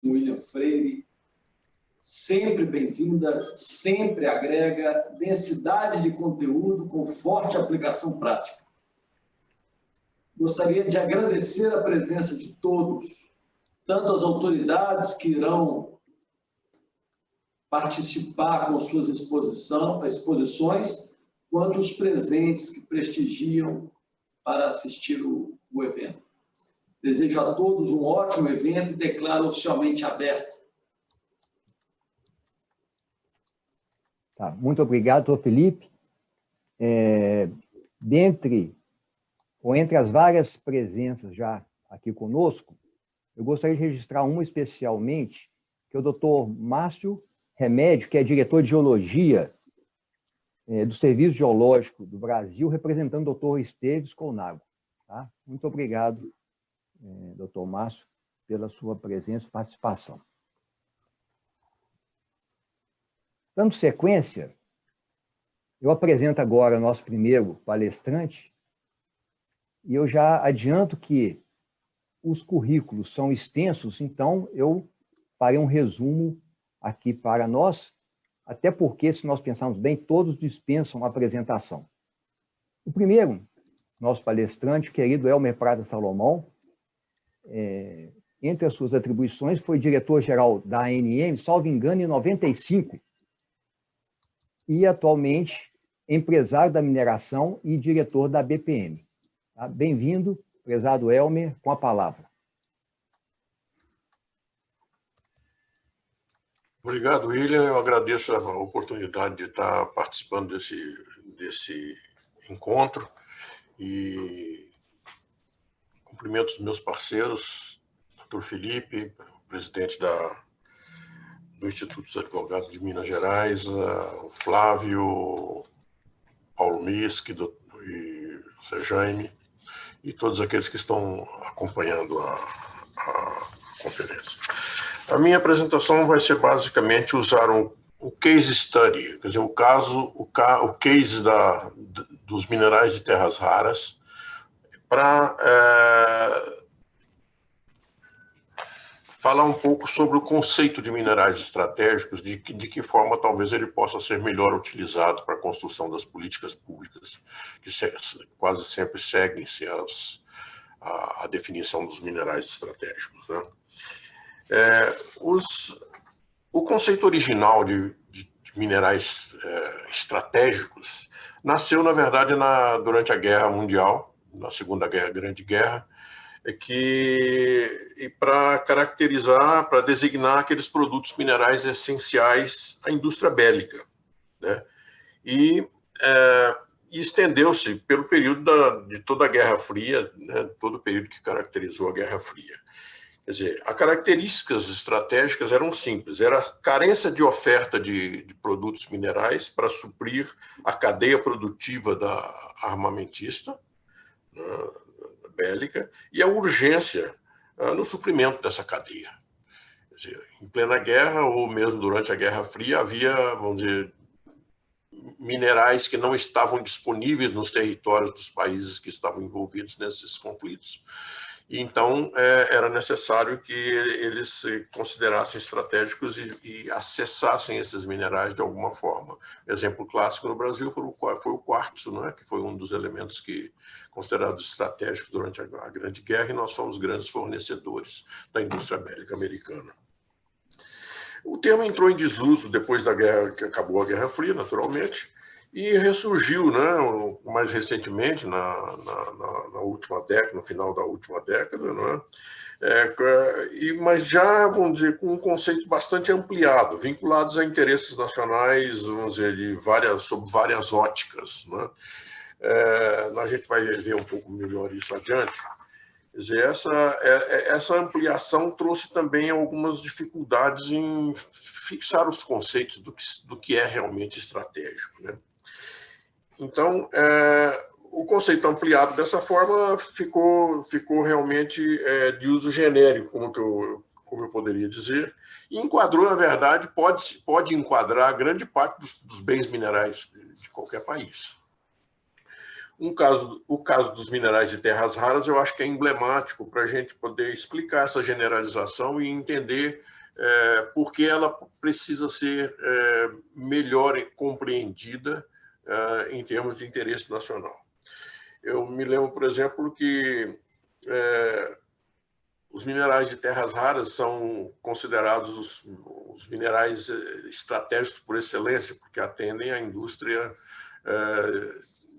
William Freire, sempre bem-vinda, sempre agrega densidade de conteúdo com forte aplicação prática. Gostaria de agradecer a presença de todos, tanto as autoridades que irão participar com suas exposições, quanto os presentes que prestigiam para assistir o evento. Desejo a todos um ótimo evento e declaro oficialmente aberto. Tá, muito obrigado, doutor Felipe. Entre as várias presenças já aqui conosco, eu gostaria de registrar uma especialmente, que é o doutor Márcio Remédio, que é diretor de Geologia do Serviço Geológico do Brasil, representando o doutor Esteves Colnago. Tá? Muito obrigado, doutor Márcio, pela sua presença e participação. Dando sequência, eu apresento agora o nosso primeiro palestrante, e eu já adianto que os currículos são extensos, então eu farei um resumo aqui para nós, até porque, se nós pensarmos bem, todos dispensam a apresentação. O primeiro, nosso palestrante, querido Elmer Prata Salomão, entre as suas atribuições, foi diretor-geral da ANM, salvo engano, em 95, e atualmente empresário da mineração e diretor da BPM. Tá? Bem-vindo, prezado Elmer, com a palavra. Obrigado, William. Eu agradeço a oportunidade de estar participando desse encontro e cumprimento os meus parceiros, doutor Felipe, presidente do Instituto dos Advogados de Minas Gerais, o Flávio, Paulo Misk e o Zé Jaime, e todos aqueles que estão acompanhando a conferência. A minha apresentação vai ser basicamente usar o case study, quer dizer, o case dos minerais de terras raras, para falar um pouco sobre o conceito de minerais estratégicos, de que forma talvez ele possa ser melhor utilizado para a construção das políticas públicas, que quase sempre seguem-se a definição dos minerais estratégicos, né? O conceito original de minerais estratégicos nasceu, na verdade, durante a Guerra Mundial, na Segunda Grande Guerra, para caracterizar, para designar aqueles produtos minerais essenciais à indústria bélica, né? E estendeu-se pelo período de toda a Guerra Fria, né? Todo o período que caracterizou a Guerra Fria. Quer dizer, as características estratégicas eram simples, era a carência de oferta de produtos minerais para suprir a cadeia produtiva da armamentista, né, bélica, e a urgência no suprimento dessa cadeia. Quer dizer, em plena guerra, ou mesmo durante a Guerra Fria, havia, vamos dizer, minerais que não estavam disponíveis nos territórios dos países que estavam envolvidos nesses conflitos. E então, era necessário que eles se considerassem estratégicos e acessassem esses minerais de alguma forma. Exemplo clássico no Brasil foi o quartzo, né, que foi um dos elementos considerados estratégicos durante a Grande Guerra, e nós somos grandes fornecedores da indústria bélica americana. O termo entrou em desuso depois da guerra, que acabou a Guerra Fria, naturalmente, e ressurgiu, né, mais recentemente, na última década, no final da última década, né, mas já, vamos dizer, com um conceito bastante ampliado, vinculados a interesses nacionais, vamos dizer, sob várias óticas, né. A gente vai ver um pouco melhor isso adiante. Quer dizer, essa ampliação trouxe também algumas dificuldades em fixar os conceitos do que é realmente estratégico, né? Então, o conceito ampliado dessa forma ficou realmente de uso genérico, como eu poderia dizer, e enquadrou, na verdade, pode enquadrar grande parte dos bens minerais de qualquer país. O caso dos minerais de terras raras, eu acho que é emblemático para a gente poder explicar essa generalização e entender por que ela precisa ser melhor compreendida em termos de interesse nacional. Eu me lembro, por exemplo, que os minerais de terras raras são considerados os minerais estratégicos por excelência, porque atendem à indústria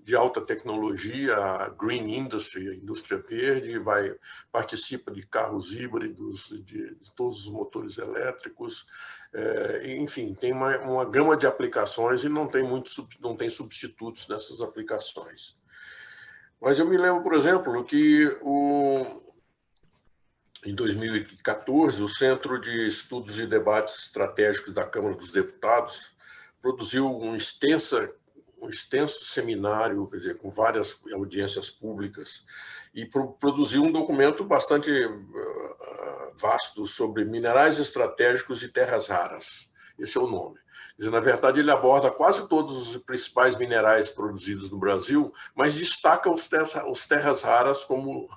de alta tecnologia, a green industry, a indústria verde, participa de carros híbridos, de todos os motores elétricos, enfim, tem uma gama de aplicações e não tem substitutos nessas aplicações. Mas eu me lembro, por exemplo, que em 2014, o Centro de Estudos e Debates Estratégicos da Câmara dos Deputados produziu um extenso seminário, quer dizer, com várias audiências públicas, e produziu um documento bastante vasto sobre minerais estratégicos e terras raras. Esse é o nome. Quer dizer, na verdade, ele aborda quase todos os principais minerais produzidos no Brasil, mas destaca os terras raras como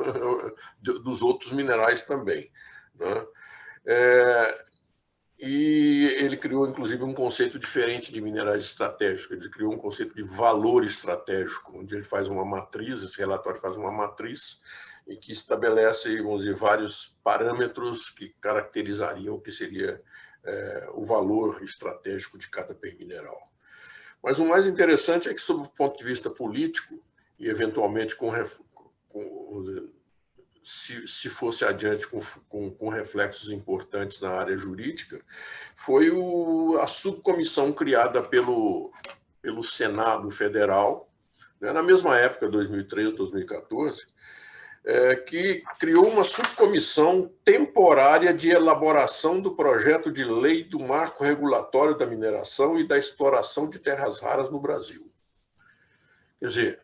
dos outros minerais também, né? E ele criou, inclusive, um conceito diferente de minerais estratégicos. Ele criou um conceito de valor estratégico, onde ele faz uma matriz, esse relatório faz uma matriz, e que estabelece, vamos dizer, vários parâmetros que caracterizariam o que seria o valor estratégico de cada bem mineral. Mas o mais interessante é que, sob o ponto de vista político, e eventualmente se fosse adiante com reflexos importantes na área jurídica, foi a subcomissão criada pelo Senado Federal, né, na mesma época, 2013, 2014, que criou uma subcomissão temporária de elaboração do projeto de lei do marco regulatório da mineração e da exploração de terras raras no Brasil. Quer dizer,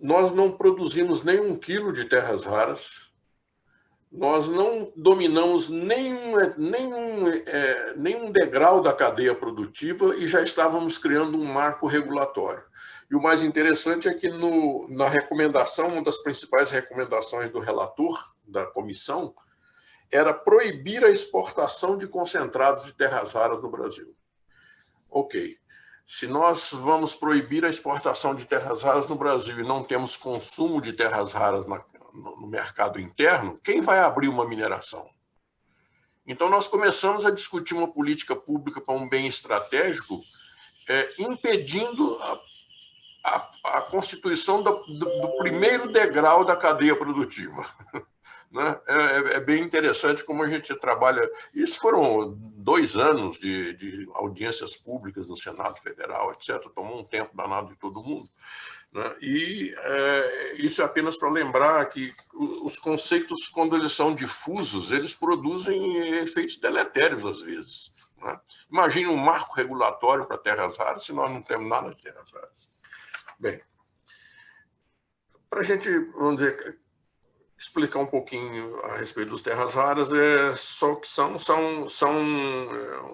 nós não produzimos nem 1 quilo de terras raras, nós não dominamos nenhum degrau da cadeia produtiva e já estávamos criando um marco regulatório. E o mais interessante é que na recomendação, uma das principais recomendações do relator da comissão era proibir a exportação de concentrados de terras raras no Brasil. Ok. Se nós vamos proibir a exportação de terras raras no Brasil e não temos consumo de terras raras no mercado interno, quem vai abrir uma mineração? Então, nós começamos a discutir uma política pública para um bem estratégico, impedindo a constituição do primeiro degrau da cadeia produtiva. Né? É bem interessante como a gente trabalha. Isso foram 2 anos de audiências públicas no Senado Federal, etc. Tomou um tempo danado de todo mundo. Né? E isso é apenas para lembrar que os conceitos, quando eles são difusos, eles produzem efeitos deletérios às vezes. Né? Imagine um marco regulatório para terras raras se nós não temos nada de terras raras. Bem, para a gente, vamos dizer, explicar um pouquinho a respeito dos terras raras, só que são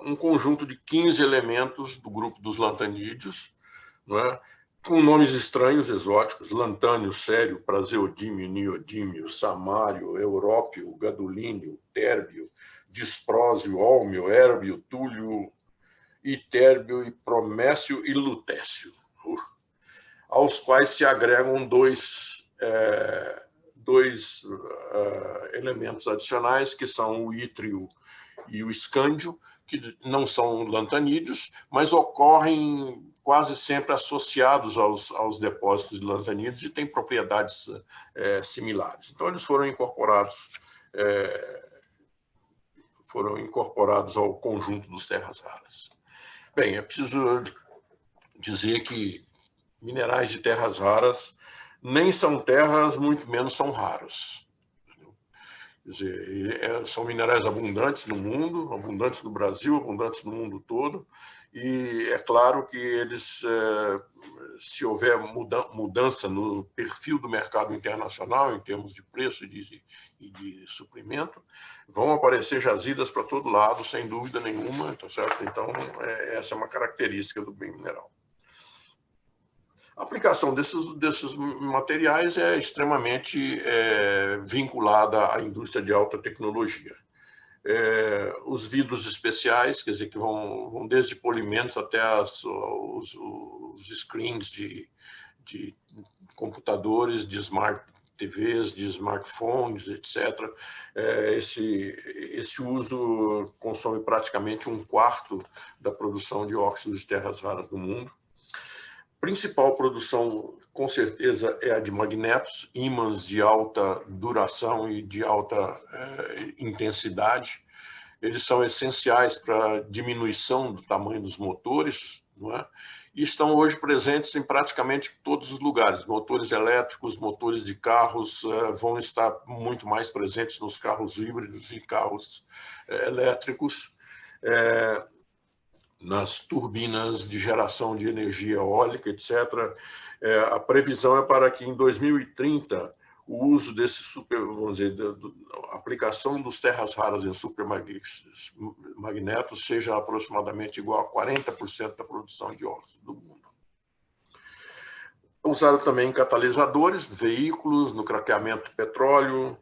um conjunto de 15 elementos do grupo dos lantanídeos, não é? Com nomes estranhos, exóticos: lantânio, sério, praseodímio, niodímio, samário, európio, gadolínio, térbio, disprósio, ólmio, érbio, túlio, itérbio, promécio e lutécio, aos quais se agregam dois elementos adicionais, que são o ítrio e o escândio, que não são lantanídeos, mas ocorrem quase sempre associados aos depósitos de lantanídeos e têm propriedades similares. Então, eles foram incorporados ao conjunto dos terras raras. Bem, é preciso dizer que minerais de terras raras nem são terras, muito menos são raros. Quer dizer, são minerais abundantes no mundo, abundantes no Brasil, abundantes no mundo todo, e é claro que eles, se houver mudança no perfil do mercado internacional, em termos de preço e de suprimento, vão aparecer jazidas para todo lado, sem dúvida nenhuma, tá certo? Então, essa é uma característica do bem mineral. A aplicação desses materiais é extremamente vinculada à indústria de alta tecnologia. Os vidros especiais, quer dizer, que vão desde polimentos até os screens de computadores, de smart TVs, de smartphones, etc. Esse uso consome praticamente 1/4 da produção de óxidos de terras raras do mundo. Principal produção, com certeza, é a de magnetos, ímãs de alta duração e de alta intensidade. Eles são essenciais para a diminuição do tamanho dos motores, não é? E estão hoje presentes em praticamente todos os lugares. Motores elétricos, motores de carros vão estar muito mais presentes nos carros híbridos e carros elétricos. Nas turbinas de geração de energia eólica, etc. A previsão é para que em 2030 o uso desse vamos dizer, a aplicação dos terras raras em supermagnetos seja aproximadamente igual a 40% da produção de óxido do mundo. Usado também em catalisadores, veículos, no craqueamento de petróleo,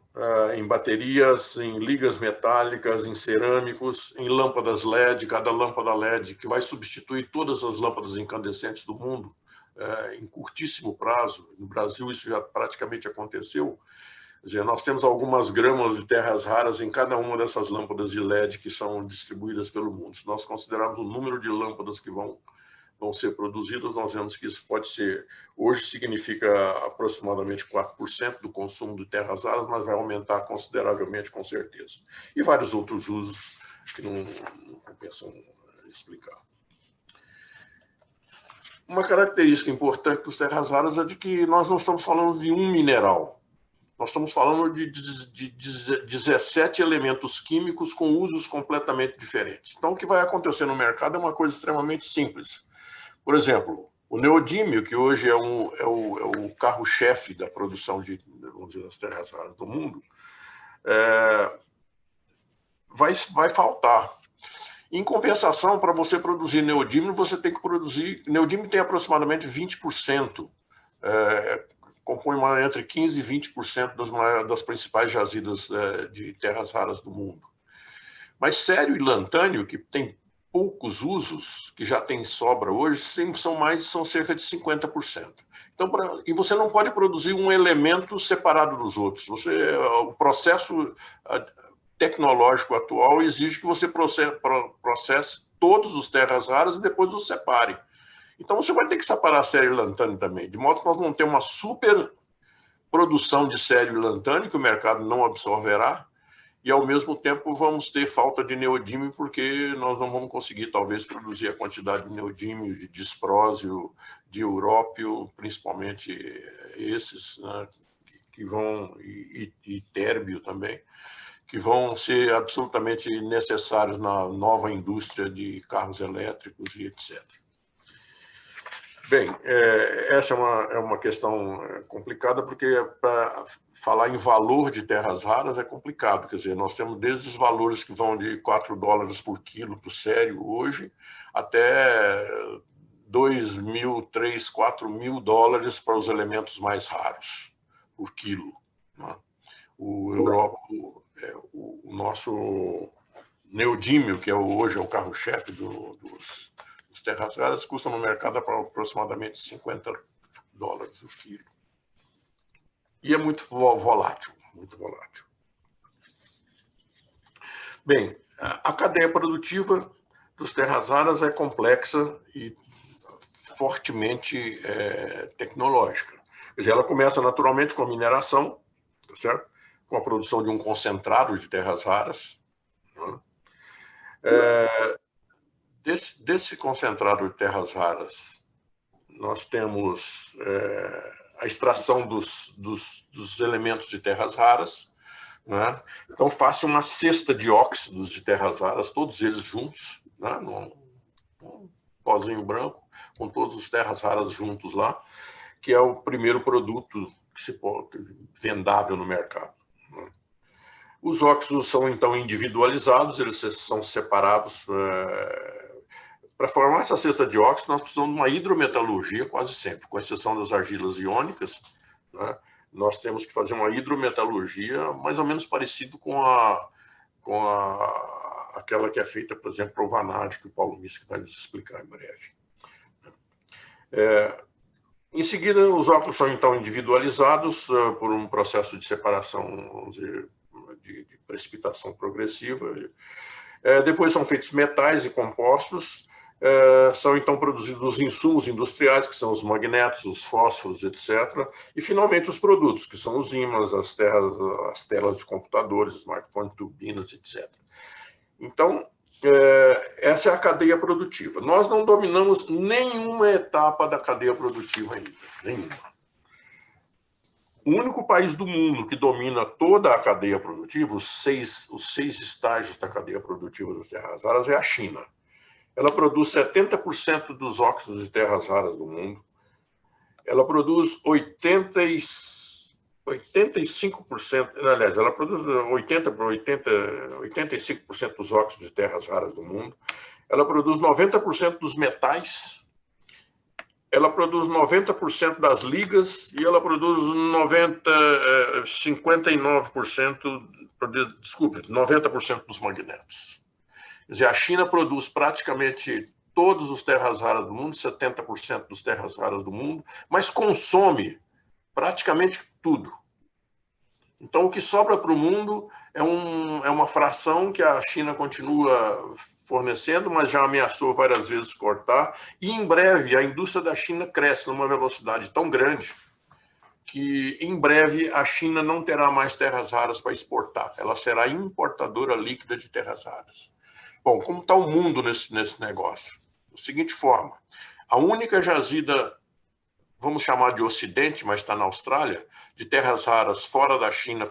em baterias, em ligas metálicas, em cerâmicos, em lâmpadas LED. Cada lâmpada LED que vai substituir todas as lâmpadas incandescentes do mundo em curtíssimo prazo. No Brasil isso já praticamente aconteceu. Quer dizer, nós temos algumas gramas de terras raras em cada uma dessas lâmpadas de LED que são distribuídas pelo mundo. Se nós considerarmos o número de lâmpadas que vão ser produzidas, nós vemos que isso pode ser, hoje significa aproximadamente 4% do consumo de terras raras, mas vai aumentar consideravelmente, com certeza. E vários outros usos que não compensam explicar. Uma característica importante dos terras raras é de que nós não estamos falando de um mineral. Nós estamos falando de 17 elementos químicos com usos completamente diferentes. Então, o que vai acontecer no mercado é uma coisa extremamente simples. Por exemplo, o neodímio, que hoje é o carro-chefe da produção vamos dizer, das terras raras do mundo, vai faltar. Em compensação, para você produzir neodímio, você tem que produzir... Neodímio tem aproximadamente 20%, compõe entre 15% e 20% das principais jazidas de terras raras do mundo. Mas sério e lantânio, que tem poucos usos, que já tem sobra hoje, são cerca de 50%. Então, e você não pode produzir um elemento separado dos outros. O processo tecnológico atual exige que você processe todos os terras raras e depois os separe. Então, você vai ter que separar sério e lantânio também, de modo que nós vamos ter uma super produção de sério e lantânio, que o mercado não absorverá, e, ao mesmo tempo, vamos ter falta de neodímio, porque nós não vamos conseguir, talvez, produzir a quantidade de neodímio, de disprósio, de európio, principalmente esses, né, que vão, e térbio também, que vão ser absolutamente necessários na nova indústria de carros elétricos e etc. Bem, essa é uma questão complicada, porque para falar em valor de terras raras é complicado. Quer dizer, nós temos desde os valores que vão de $4 por quilo para o sério hoje, até $2.000, $3.000, $4.000 para os elementos mais raros por quilo, né? O nosso neodímio, que hoje é o carro-chefe dos terras raras, custa no mercado aproximadamente $50 o quilo. E é muito volátil, muito volátil. Bem, a cadeia produtiva dos terras raras é complexa e fortemente tecnológica. Quer dizer, ela começa naturalmente com a mineração, tá certo? Com a produção de um concentrado de terras raras, né? Desse concentrado de terras raras, nós temos a extração dos elementos de terras raras, né? Então, faça uma cesta de óxidos de terras raras, todos eles juntos, né? Num pozinho branco, com todas as terras raras juntos lá, que é o primeiro produto vendável no mercado. Os óxidos são, então, individualizados, eles são separados Para formar essa cesta de óxido, nós precisamos de uma hidrometalurgia quase sempre, com exceção das argilas iônicas, né? Nós temos que fazer uma hidrometalurgia mais ou menos parecido com aquela que é feita, por exemplo, para o vanádio, que o Paulo Misk vai nos explicar em breve. Em seguida, os óxidos são então individualizados por um processo de separação, vamos dizer, de precipitação progressiva. Depois são feitos metais e compostos. São então produzidos os insumos industriais, que são os magnetos, os fósforos, etc. E, finalmente, os produtos, que são os ímãs, as telas de computadores, smartphones, turbinas, etc. Então, essa é a cadeia produtiva. Nós não dominamos nenhuma etapa da cadeia produtiva ainda, nenhuma. O único país do mundo que domina toda a cadeia produtiva, os seis estágios da cadeia produtiva das terras raras, é a China. Ela produz 70% dos óxidos de terras raras do mundo. Ela produz 85%, aliás, ela produz 85% dos óxidos de terras raras do mundo. Ela produz 90% dos metais. Ela produz 90% das ligas e ela produz 90% dos magnetos. Quer dizer, a China produz praticamente todos os terras raras do mundo, 70% dos terras raras do mundo, mas consome praticamente tudo. Então, o que sobra para o mundo é uma fração que a China continua fornecendo, mas já ameaçou várias vezes cortar. E, em breve, a indústria da China cresce numa velocidade tão grande que, em breve, a China não terá mais terras raras para exportar. Ela será importadora líquida de terras raras. Bom, como está o mundo nesse negócio? Da seguinte forma, a única jazida, vamos chamar de Ocidente, mas está na Austrália, de terras raras fora da China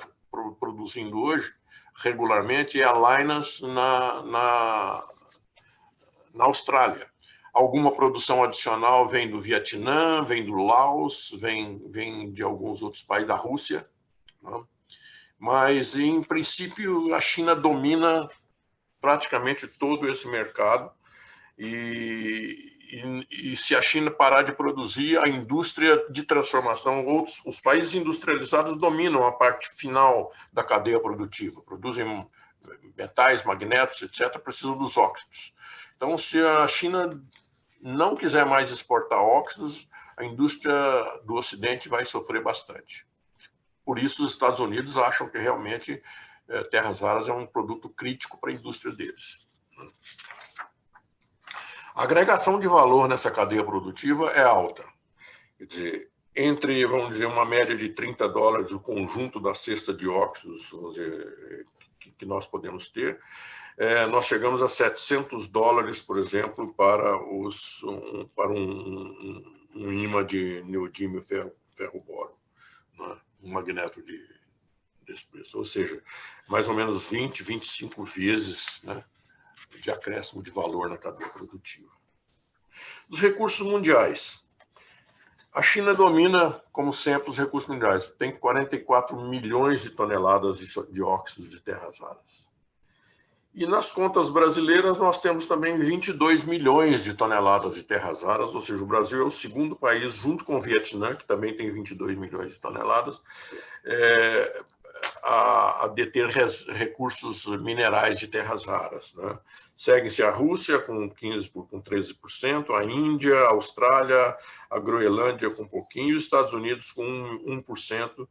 produzindo hoje, regularmente, é a Lynas na Austrália. Alguma produção adicional vem do Vietnã, vem do Laos, vem de alguns outros países, da Rússia, né? Mas, em princípio, a China domina praticamente todo esse mercado e se a China parar de produzir, a indústria de transformação, os países industrializados dominam a parte final da cadeia produtiva, produzem metais, magnetos, etc., precisam dos óxidos. Então, se a China não quiser mais exportar óxidos, a indústria do Ocidente vai sofrer bastante. Por isso, os Estados Unidos acham que realmente terras raras é um produto crítico para a indústria deles. A agregação de valor nessa cadeia produtiva é alta. Quer dizer, entre, vamos dizer, uma média de $30 o conjunto da cesta de óxidos, vamos dizer, que nós podemos ter, nós chegamos a $700, por exemplo, para um ímã de neodímio ferro-boro, né? Um magneto desse preço. Ou seja, mais ou menos 20, 25 vezes, né, de acréscimo de valor na cadeia produtiva. Os recursos mundiais. A China domina, como sempre, os recursos mundiais. Tem 44 milhões de toneladas de óxidos de terras raras. E nas contas brasileiras, nós temos também 22 milhões de toneladas de terras raras, ou seja, o Brasil é o segundo país, junto com o Vietnã, que também tem 22 milhões de toneladas, a deter recursos minerais de terras raras, né? Segue-se a Rússia com 13%, a Índia, a Austrália, a Groenlândia com um pouquinho, e os Estados Unidos com 1%,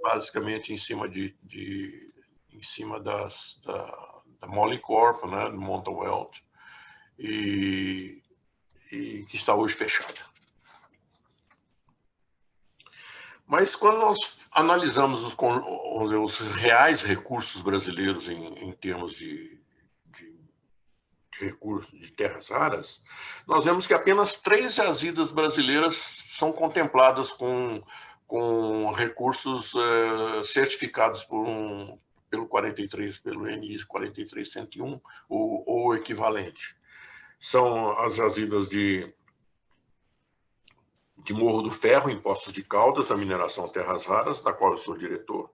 basicamente em cima da Molycorp, né, do Montowelt, e que está hoje fechada. Mas quando nós analisamos os reais recursos brasileiros em termos de recursos de terras raras, nós vemos que apenas 3 jazidas brasileiras são contempladas com recursos certificados pelo NI 4301 ou equivalente. São as jazidas de Morro do Ferro, em Poços de Caldas, da mineração Terras Raras, da qual eu sou diretor.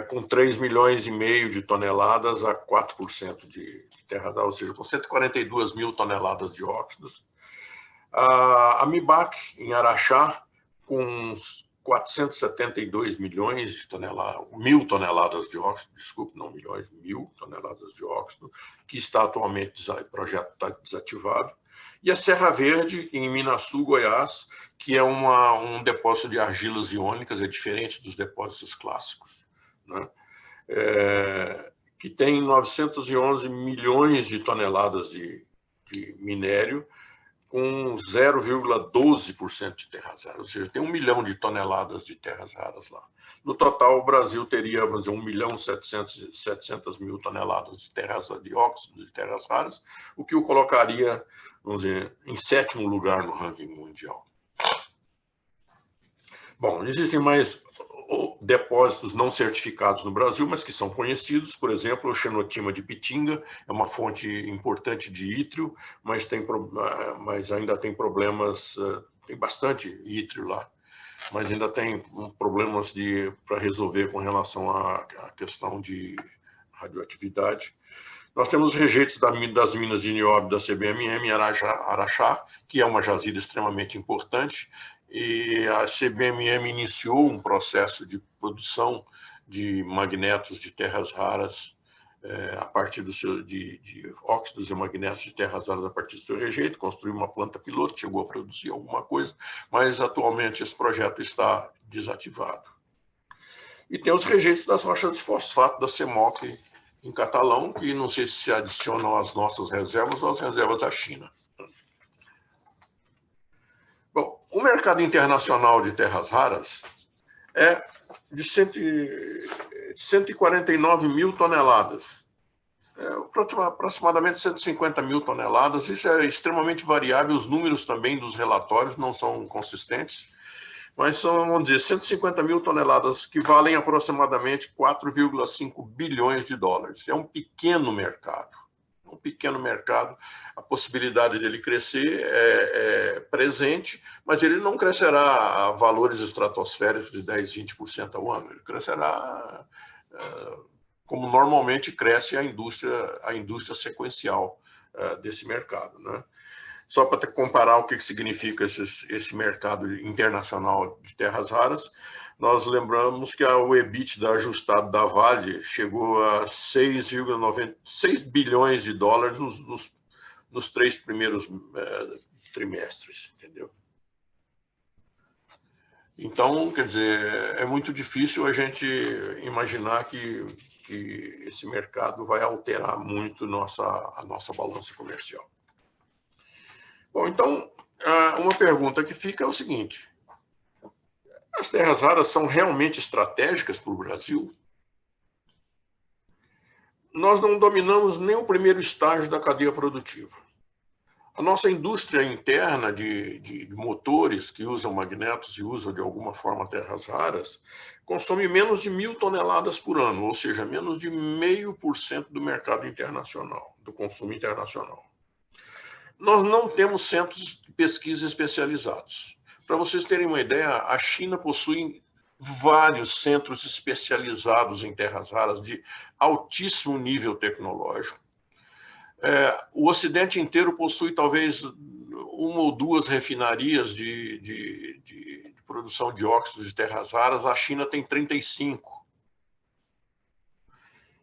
com 3,5 milhões de toneladas a 4% de terras raras, ou seja, com 142 mil toneladas de óxidos. A MIBAC, em Araxá, com 472 milhões de toneladas, 1.000 toneladas de óxido, desculpe, não milhões, 1.000 toneladas de óxido, que está atualmente, o projeto está desativado. E a Serra Verde, em Minaçu, Goiás, que é um depósito de argilas iônicas, é diferente dos depósitos clássicos, né? Que tem 911 milhões de toneladas de minério, com 0,12% de terras raras, ou seja, tem 1 milhão de toneladas de terras raras lá. No total, o Brasil teria, vamos dizer, 1.700.000 toneladas de óxido de terras raras, o que o colocaria, vamos dizer, em 7º lugar no ranking mundial. Bom, existem mais depósitos não certificados no Brasil, mas que são conhecidos. Por exemplo, o Xenotima de Pitinga é uma fonte importante de ítrio, mas ainda tem problemas, tem bastante ítrio lá, mas ainda tem problemas para resolver com relação à questão de radioatividade. Nós temos rejeitos das minas de nióbio da CBMM em Araxá, que é uma jazida extremamente importante, e a CBMM iniciou um processo de produção de magnetos de terras raras a partir de óxidos e magnetos de terras raras a partir do seu rejeito, construiu uma planta piloto, chegou a produzir alguma coisa, mas atualmente esse projeto está desativado. E tem os rejeitos das rochas de fosfato da CEMOC em Catalão, que não sei se adicionam às nossas reservas ou às reservas da China. Bom, o mercado internacional de terras raras é de 149 mil toneladas, aproximadamente 150 mil toneladas. Isso é extremamente variável, os números também dos relatórios não são consistentes, mas são, vamos dizer, 150 mil toneladas, que valem aproximadamente 4,5 bilhões de dólares. É um pequeno mercado. Um pequeno mercado, a possibilidade dele crescer é presente, mas ele não crescerá a valores estratosféricos de 10, 20% ao ano. Ele crescerá como normalmente cresce a indústria sequencial desse mercado, né? Só para comparar o que significa esse mercado internacional de terras raras, nós lembramos que o EBITDA ajustado da Vale chegou a 6 bilhões de dólares nos 3 primeiros trimestres, entendeu? Então, quer dizer, é muito difícil a gente imaginar que esse mercado vai alterar muito a nossa balança comercial. Bom, então, uma pergunta que fica é o seguinte: as terras raras são realmente estratégicas para o Brasil? Nós não dominamos nem o primeiro estágio da cadeia produtiva. A nossa indústria interna de motores que usam magnetos e usam de alguma forma terras raras consome menos de 1.000 toneladas por ano, ou seja, menos de 0,5% do mercado internacional, do consumo internacional. Nós não temos centros de pesquisa especializados. Para vocês terem uma ideia, a China possui vários centros especializados em terras raras de altíssimo nível tecnológico. O Ocidente inteiro possui talvez 1 ou 2 refinarias de produção de óxidos de terras raras, a China tem 35.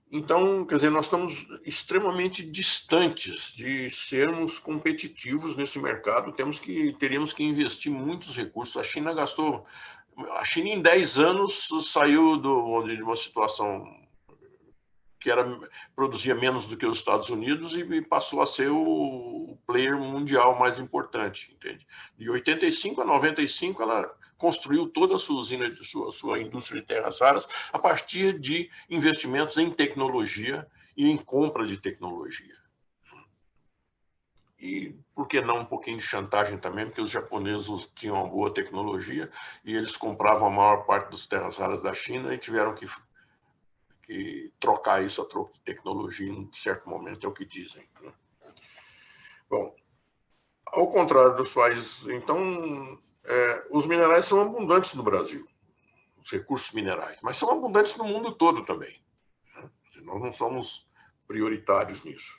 Então, quer dizer, nós estamos extremamente distantes de sermos competitivos nesse mercado. Teríamos que investir muitos recursos. A China em 10 anos saiu de uma situação que produzia menos do que os Estados Unidos e passou a ser o player mundial mais importante, entende? De 85 a 95, ela construiu toda a sua usina, sua indústria de terras raras a partir de investimentos em tecnologia e em compra de tecnologia. E, por que não, um pouquinho de chantagem também, porque os japoneses tinham uma boa tecnologia e eles compravam a maior parte das terras raras da China e tiveram que trocar isso a troco de tecnologia em certo momento, é o que dizem, né? Bom, ao contrário dos países, então, os minerais são abundantes no Brasil. os recursos minerais, mas são abundantes no mundo todo também. Nós não somos prioritários nisso.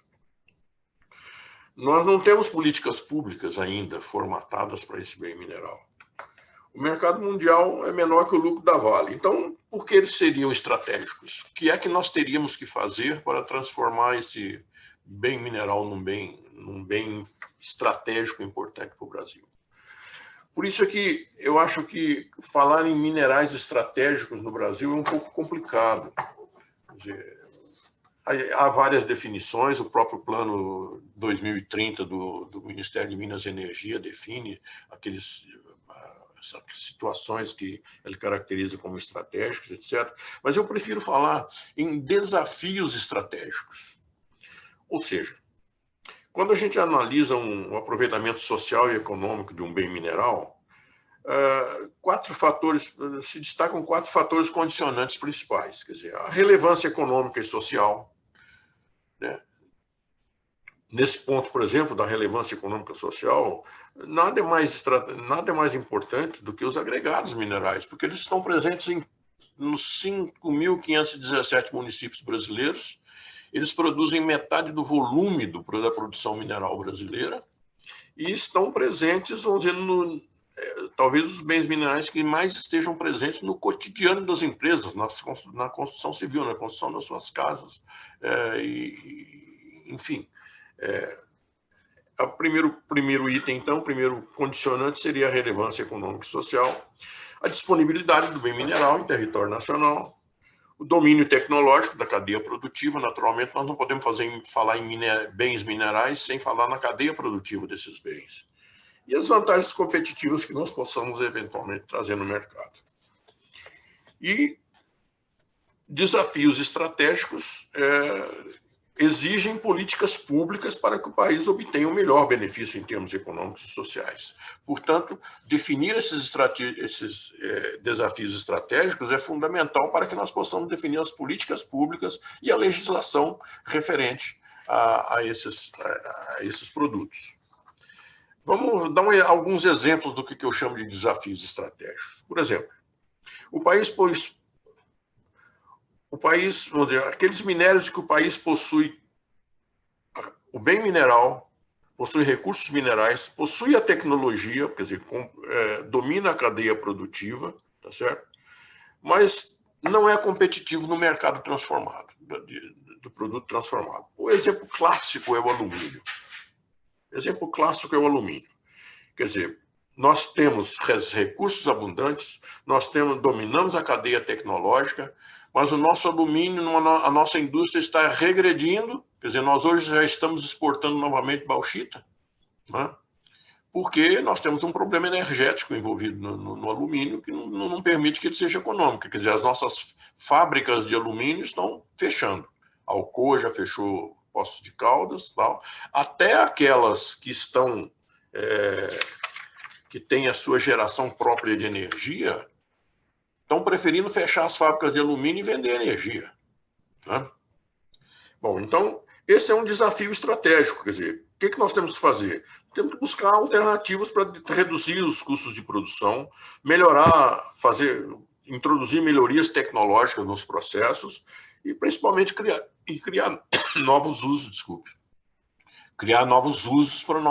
Nós não temos políticas públicas ainda formatadas para esse bem mineral. O mercado mundial é menor que o lucro da Vale. Então, por que eles seriam estratégicos? O que é que nós teríamos que fazer para transformar esse bem mineral num bem estratégico importante para o Brasil? Por isso é que eu acho que falar em minerais estratégicos no Brasil é um pouco complicado. Quer dizer, há várias definições, o próprio plano 2030 do Ministério de Minas e Energia define essas situações que ele caracteriza como estratégicos, etc. Mas eu prefiro falar em desafios estratégicos. Ou seja, quando a gente analisa um aproveitamento social e econômico de um bem mineral, se destacam 4 fatores condicionantes principais. Quer dizer, a relevância econômica e social, né? Nesse ponto, por exemplo, da relevância econômica e social, nada é mais importante do que os agregados minerais, porque eles estão presentes nos 5.517 municípios brasileiros. Eles produzem metade do volume da produção mineral brasileira e estão presentes, vamos dizer, talvez os bens minerais que mais estejam presentes no cotidiano das empresas, na construção civil, na construção das suas casas, enfim. O primeiro item, então, o primeiro condicionante seria a relevância econômica e social, a disponibilidade do bem mineral em território nacional, o domínio tecnológico da cadeia produtiva. Naturalmente, nós não podemos falar em bens minerais sem falar na cadeia produtiva desses bens. E as vantagens competitivas que nós possamos, eventualmente, trazer no mercado. E desafios estratégicos exigem políticas públicas para que o país obtenha o melhor benefício em termos econômicos e sociais. Portanto, definir esses desafios estratégicos é fundamental para que nós possamos definir as políticas públicas e a legislação referente a esses produtos. Vamos dar alguns exemplos do que eu chamo de desafios estratégicos. Por exemplo, o país, vamos dizer, aqueles minérios que o país possui, o bem mineral, possui recursos minerais, possui a tecnologia, quer dizer, domina a cadeia produtiva, tá certo? Mas não é competitivo no mercado transformado, do produto transformado. O exemplo clássico é o alumínio. Exemplo clássico é o alumínio. Quer dizer, nós temos recursos abundantes, dominamos a cadeia tecnológica, mas o nosso alumínio, a nossa indústria está regredindo. Quer dizer, nós hoje já estamos exportando novamente bauxita, né? Porque nós temos um problema energético envolvido no alumínio que não permite que ele seja econômico. Quer dizer, as nossas fábricas de alumínio estão fechando. A Alcoa já fechou Poços de Caldas, tal. Até aquelas que que têm a sua geração própria de energia estão preferindo fechar as fábricas de alumínio e vender energia, né? Bom, então, esse é um desafio estratégico. Quer dizer, o que nós temos que fazer? Temos que buscar alternativas para reduzir os custos de produção, introduzir melhorias tecnológicas nos processos e, principalmente, criar novos usos, criar novos usos para o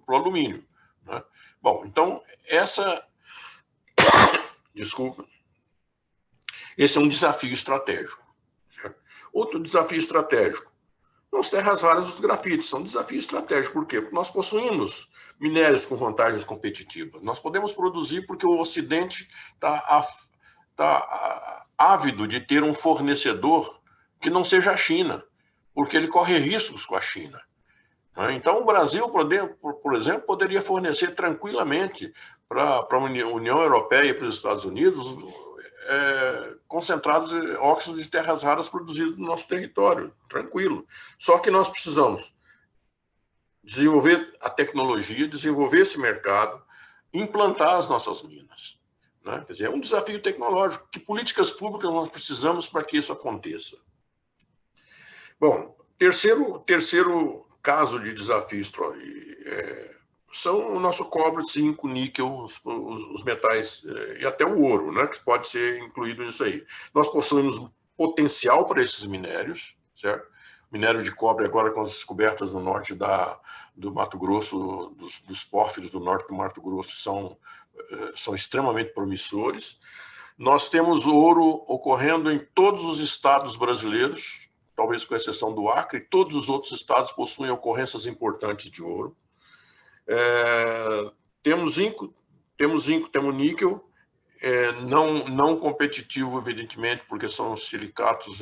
alumínio, né? Bom, então, esse é um desafio estratégico. Certo? Outro desafio estratégico, as terras raras dos grafites, são um desafio estratégico. Por quê? Porque nós possuímos minérios com vantagens competitivas. Nós podemos produzir porque o Ocidente está ávido de ter um fornecedor que não seja a China, porque ele corre riscos com a China. Então, o Brasil, por exemplo, poderia fornecer tranquilamente para a União Europeia e para os Estados Unidos concentrados óxidos de terras raras produzidos no nosso território, tranquilo. Só que nós precisamos desenvolver a tecnologia, desenvolver esse mercado, implantar as nossas minas, né? Quer dizer, é um desafio tecnológico. Que políticas públicas nós precisamos para que isso aconteça? Bom, terceiro caso de desafio são o nosso cobre, zinco, níquel, os metais e até o ouro, né, que pode ser incluído nisso aí. Nós possuímos potencial para esses minérios, certo? Minério de cobre agora com as descobertas no norte do Mato Grosso, dos pórfiros do norte do Mato Grosso são extremamente promissores. Nós temos ouro ocorrendo em todos os estados brasileiros, talvez com exceção do Acre, todos os outros estados possuem ocorrências importantes de ouro. Temos zinco, temos níquel, não competitivo, evidentemente, porque são silicatos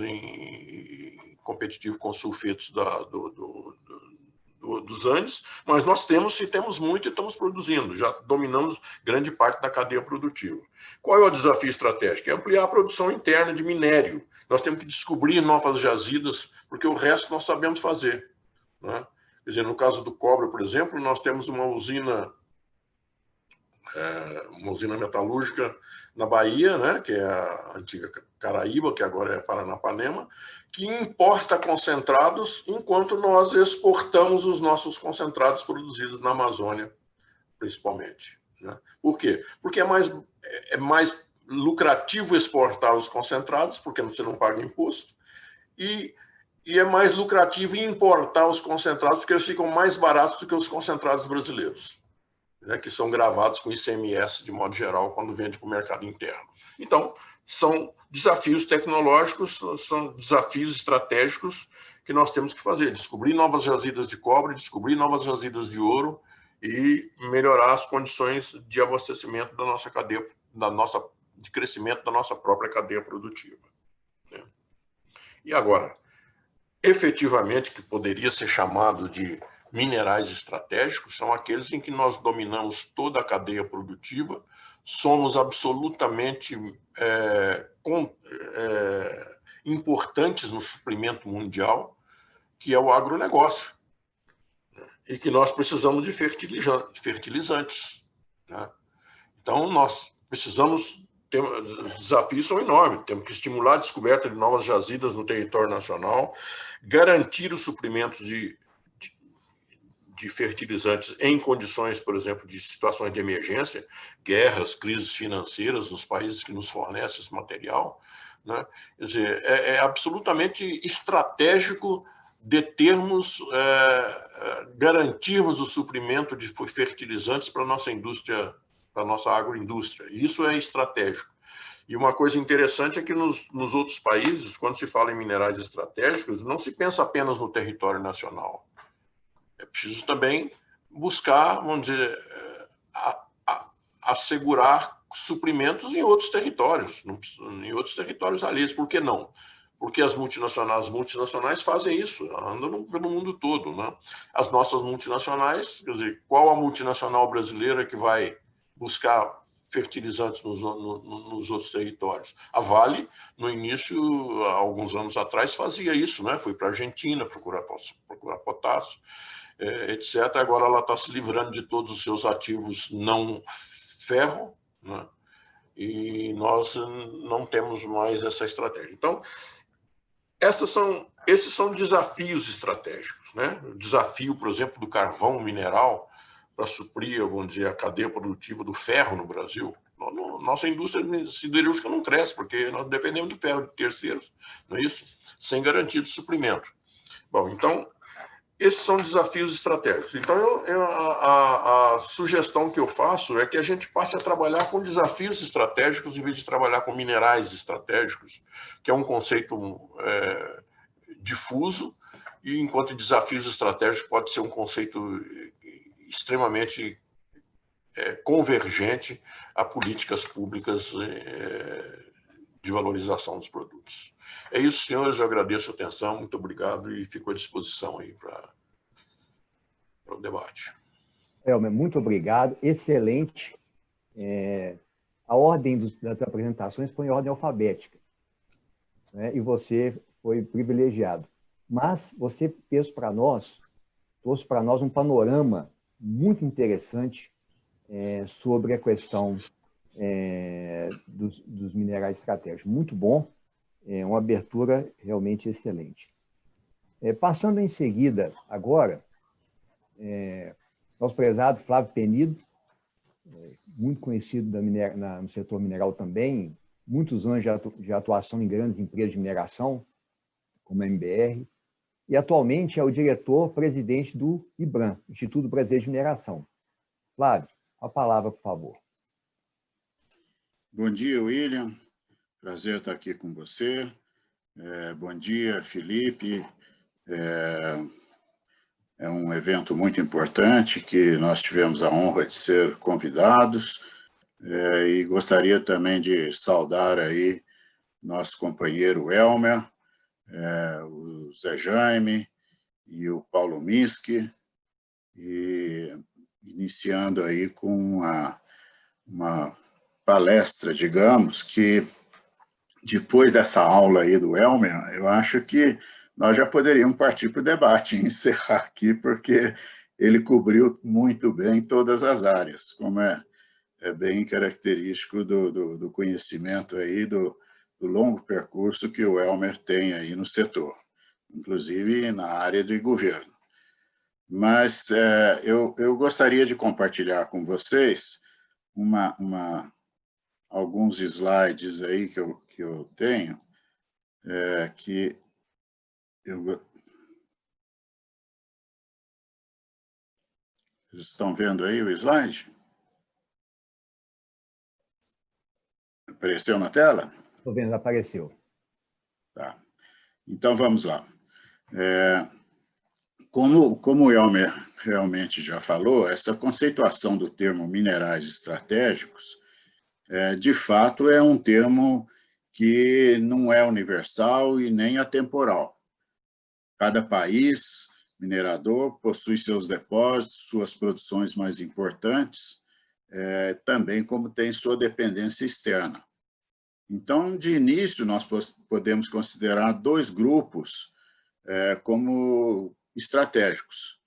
competitivos com sulfetos dos Andes, mas nós temos muito e estamos produzindo, já dominamos grande parte da cadeia produtiva. Qual é o desafio estratégico? É ampliar a produção interna de minério. Nós temos que descobrir novas jazidas, porque o resto nós sabemos fazer, né? Quer dizer, no caso do cobre, por exemplo, nós temos uma usina metalúrgica na Bahia, né, que é a antiga Caraíba, que agora é Paranapanema, que importa concentrados, enquanto nós exportamos os nossos concentrados produzidos na Amazônia, principalmente, né? Por quê? Porque é mais lucrativo exportar os concentrados, porque você não paga imposto, e é mais lucrativo importar os concentrados, porque eles ficam mais baratos do que os concentrados brasileiros, né, que são gravados com ICMS, de modo geral, quando vende para o mercado interno. Então, são desafios tecnológicos, são desafios estratégicos que nós temos que fazer. Descobrir novas jazidas de cobre, descobrir novas jazidas de ouro e melhorar as condições de abastecimento da nossa cadeia, de crescimento da nossa própria cadeia produtiva, né? E agora, efetivamente, que poderia ser chamado de minerais estratégicos, são aqueles em que nós dominamos toda a cadeia produtiva, somos absolutamente importantes no suprimento mundial, que é o agronegócio, e que nós precisamos de fertilizantes, né? Então, nós precisamos... Os desafios são enormes. Temos que estimular a descoberta de novas jazidas no território nacional, garantir os suprimentos de fertilizantes em condições, por exemplo, de situações de emergência, guerras, crises financeiras nos países que nos fornecem esse material, né? Quer dizer, é absolutamente estratégico garantirmos o suprimento de fertilizantes para a nossa indústria, para a nossa agroindústria. Isso é estratégico. E uma coisa interessante é que nos outros países, quando se fala em minerais estratégicos, não se pensa apenas no território nacional. É preciso também buscar, vamos dizer, assegurar suprimentos em outros territórios alheios. Por que não? Porque as multinacionais fazem isso, andam pelo mundo todo, né? As nossas multinacionais, quer dizer, qual a multinacional brasileira que vai buscar fertilizantes nos outros territórios? A Vale, no início, há alguns anos atrás, fazia isso, né? Foi para a Argentina procurar potássio, etc. Agora ela está se livrando de todos os seus ativos não ferro, né? E nós não temos mais essa estratégia. Então, esses são desafios estratégicos, né? O desafio, por exemplo, do carvão mineral para suprir, vamos dizer, a cadeia produtiva do ferro no Brasil. Nossa indústria siderúrgica não cresce, porque nós dependemos do ferro de terceiros, não é isso? Sem garantia de suprimento. Bom, então, esses são desafios estratégicos. Então, a sugestão que eu faço é que a gente passe a trabalhar com desafios estratégicos em vez de trabalhar com minerais estratégicos, que é um conceito difuso, e enquanto desafios estratégicos pode ser um conceito extremamente convergente a políticas públicas de valorização dos produtos. É isso, senhores, eu agradeço a atenção, muito obrigado e fico à disposição aí para o debate. Elmer, muito obrigado, excelente. A ordem das apresentações foi em ordem alfabética, né? E você foi privilegiado. Mas você trouxe para nós um panorama muito interessante sobre a questão dos minerais estratégicos. Muito bom, uma abertura realmente excelente. Passando em seguida, agora, nosso prezado Flávio Penido, muito conhecido no setor mineral também, muitos anos de atuação em grandes empresas de mineração, como a MBR, e atualmente é o diretor-presidente do IBRAM, Instituto Brasileiro de Mineração. Flávio, a palavra, por favor. Bom dia, William. Prazer estar aqui com você. Bom dia, Felipe. É um evento muito importante que nós tivemos a honra de ser convidados e gostaria também de saudar aí nosso companheiro Elmer, o Zé Jaime e o Paulo Miski, e iniciando aí com uma palestra, digamos, que depois dessa aula aí do Elmer, eu acho que nós já poderíamos partir para o debate e encerrar aqui, porque ele cobriu muito bem todas as áreas, como é bem característico do conhecimento aí, do longo percurso que o Elmer tem aí no setor, inclusive na área de governo. Mas eu gostaria de compartilhar com vocês alguns slides aí que eu tenho, que vocês estão vendo aí o slide? Apareceu na tela? Estou vendo, apareceu. Tá. Então, vamos lá. Como o Elmer realmente já falou, essa conceituação do termo minerais estratégicos, de fato, é um termo que não é universal e nem atemporal. Cada país minerador possui seus depósitos, suas produções mais importantes, também como tem sua dependência externa. Então, de início, nós podemos considerar dois grupos como estratégicos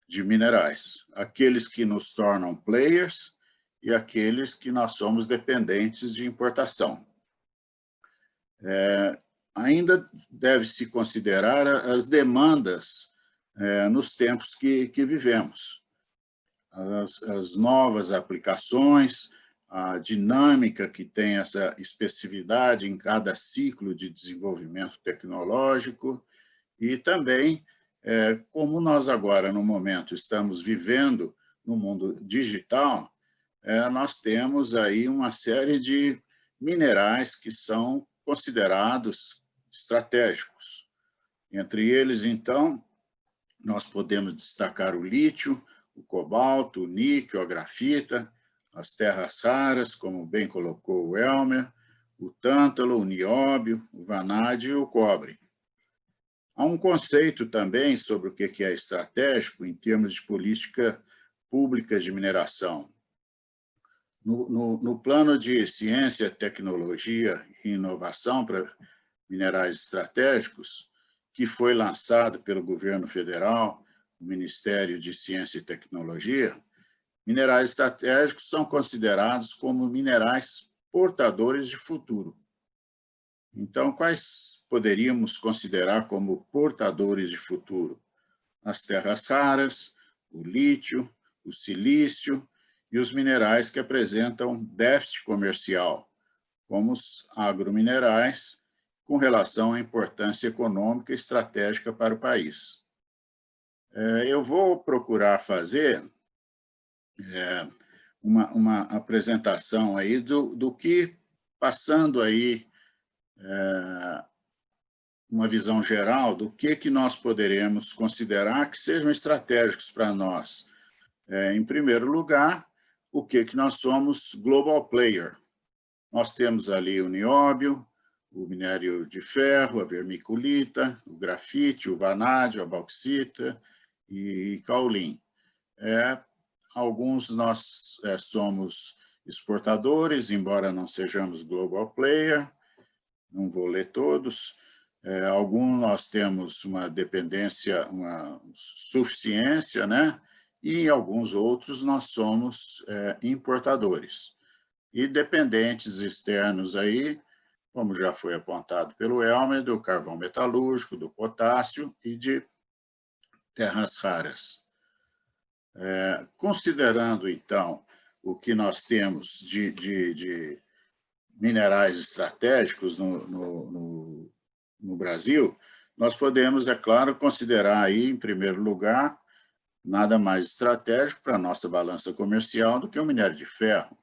de minerais: aqueles que nos tornam players e aqueles que nós somos dependentes de importação. Ainda deve-se considerar as demandas nos tempos que vivemos, as novas aplicações, a dinâmica que tem essa especificidade em cada ciclo de desenvolvimento tecnológico e também como nós agora, no momento, estamos vivendo no mundo digital, nós temos aí uma série de minerais que são considerados estratégicos. Entre eles, então, nós podemos destacar o lítio, o cobalto, o níquel, a grafita, as terras raras, como bem colocou o Elmer, o tântalo, o nióbio, o vanádio e o cobre. Há um conceito também sobre o que é estratégico em termos de política pública de mineração. No plano de ciência, tecnologia e inovação para minerais estratégicos, que foi lançado pelo governo federal, o Ministério de Ciência e Tecnologia, minerais estratégicos são considerados como minerais portadores de futuro. Então, quais poderíamos considerar como portadores de futuro? As terras raras, o lítio, o silício e os minerais que apresentam déficit comercial, como os agrominerais, com relação à importância econômica e estratégica para o país. Eu vou procurar fazer uma apresentação aí do que, passando aí uma visão geral do que nós poderemos considerar que sejam estratégicos para nós. Em primeiro lugar, o que nós somos global player. Nós temos ali o nióbio, o minério de ferro, a vermiculita, o grafite, o vanádio, a bauxita e caulim. Alguns nós somos exportadores, embora não sejamos global player, não vou ler todos. Alguns nós temos uma dependência, uma suficiência, né? E alguns outros nós somos importadores. E dependentes externos aí, como já foi apontado pelo Elmer, do carvão metalúrgico, do potássio e de terras raras. Considerando, então, o que nós temos de minerais estratégicos no Brasil, nós podemos, é claro, considerar aí, em primeiro lugar, nada mais estratégico para a nossa balança comercial do que o minério de ferro.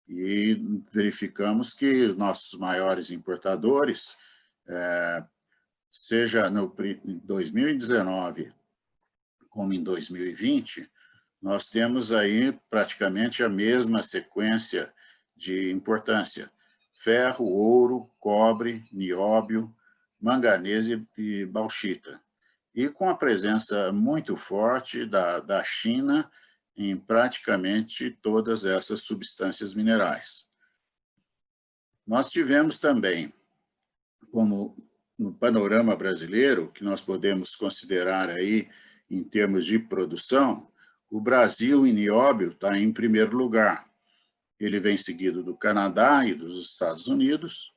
E verificamos que os nossos maiores importadores, seja no 2019 como em 2020, nós temos aí praticamente a mesma sequência de importância: ferro, ouro, cobre, nióbio, manganese e bauxita. E com a presença muito forte da China em praticamente todas essas substâncias minerais. Nós tivemos também, como no panorama brasileiro, que nós podemos considerar aí em termos de produção, o Brasil em nióbio está em primeiro lugar. Ele vem seguido do Canadá e dos Estados Unidos,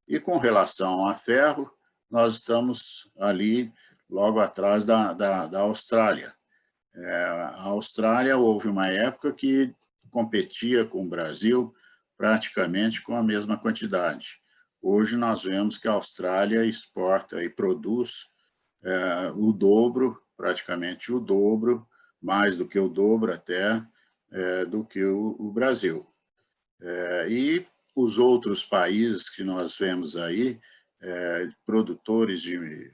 e com relação a ferro, nós estamos ali logo atrás da Austrália. A Austrália, houve uma época que competia com o Brasil praticamente com a mesma quantidade. Hoje nós vemos que a Austrália exporta e produz o dobro, praticamente o dobro, mais do que o dobro até, do que o Brasil. E os outros países que nós vemos aí, produtores de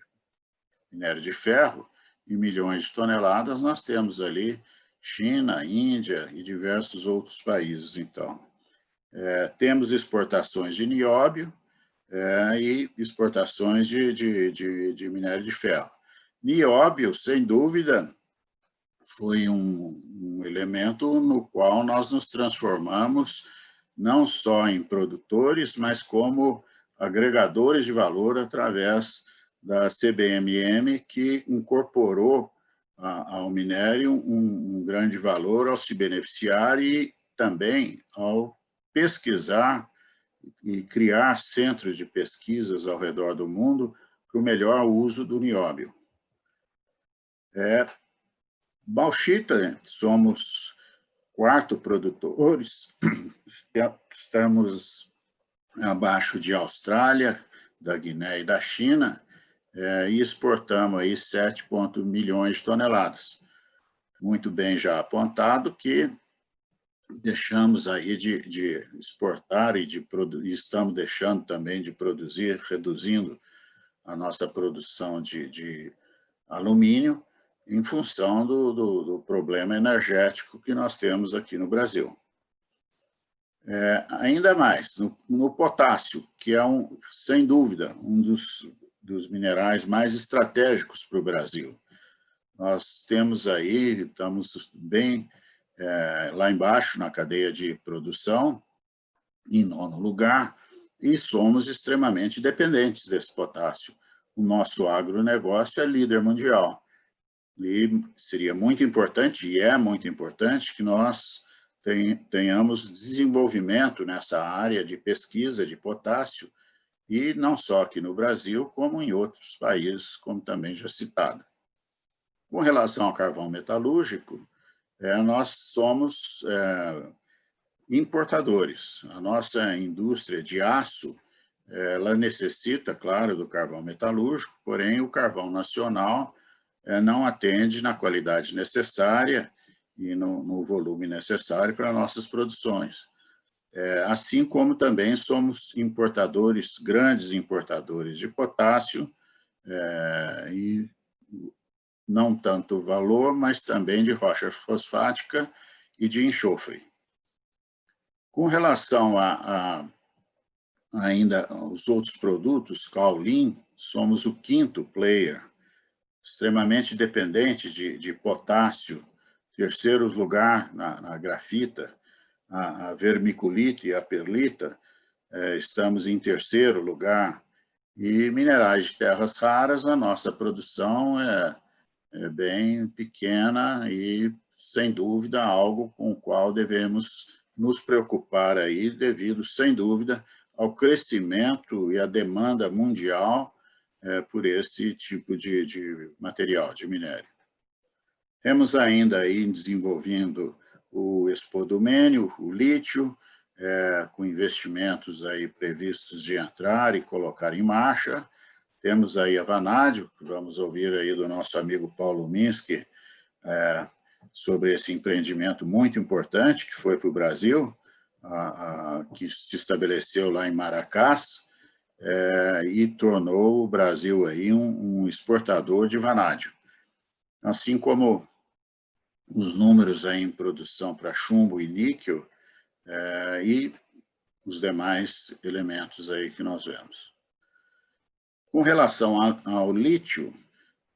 minério de ferro, em milhões de toneladas, nós temos ali China, Índia e diversos outros países, então. Temos exportações de nióbio e exportações de minério de ferro. Nióbio, sem dúvida, foi um elemento no qual nós nos transformamos não só em produtores, mas como agregadores de valor através da CBMM, que incorporou ao minério um grande valor ao se beneficiar e também ao pesquisar e criar centros de pesquisas ao redor do mundo para o melhor uso do nióbio. Bauxita, somos quarto produtores, estamos abaixo de Austrália, da Guiné e da China, e exportamos aí 7 milhões de toneladas. Muito bem já apontado que deixamos aí de exportar e estamos deixando também de produzir, reduzindo a nossa produção de alumínio em função do problema energético que nós temos aqui no Brasil. Ainda mais, no potássio, que é, sem dúvida, um dos minerais mais estratégicos para o Brasil. Nós temos aí, estamos bem lá embaixo na cadeia de produção, em nono lugar, e somos extremamente dependentes desse potássio. O nosso agronegócio é líder mundial. E seria muito importante, e é muito importante, que nós tenhamos desenvolvimento nessa área de pesquisa de potássio, e não só aqui no Brasil, como em outros países, como também já citado. Com relação ao carvão metalúrgico, nós somos importadores. A nossa indústria de aço, ela necessita, claro, do carvão metalúrgico, porém o carvão nacional não atende na qualidade necessária e no volume necessário para nossas produções. Assim como também somos importadores, grandes importadores de potássio, e não tanto valor, mas também de rocha fosfática e de enxofre. Com relação ainda aos outros produtos, kaolin, somos o quinto player, extremamente dependente de potássio, terceiro lugar na grafita, a vermiculita e a perlita, estamos em terceiro lugar, e minerais de terras raras, a nossa produção é bem pequena e, sem dúvida, algo com o qual devemos nos preocupar aí, devido, sem dúvida, ao crescimento e à demanda mundial por esse tipo de material, de minério. Temos ainda aí desenvolvendo o spodumênio, o lítio, com investimentos aí previstos de entrar e colocar em marcha. Temos aí a vanádio, que vamos ouvir aí do nosso amigo Paulo Minsky, sobre esse empreendimento muito importante que foi para o Brasil, que se estabeleceu lá em Maracás, e tornou o Brasil aí um exportador de vanádio. Assim como os números aí em produção para chumbo e níquel, e os demais elementos aí que nós vemos. Com relação ao lítio,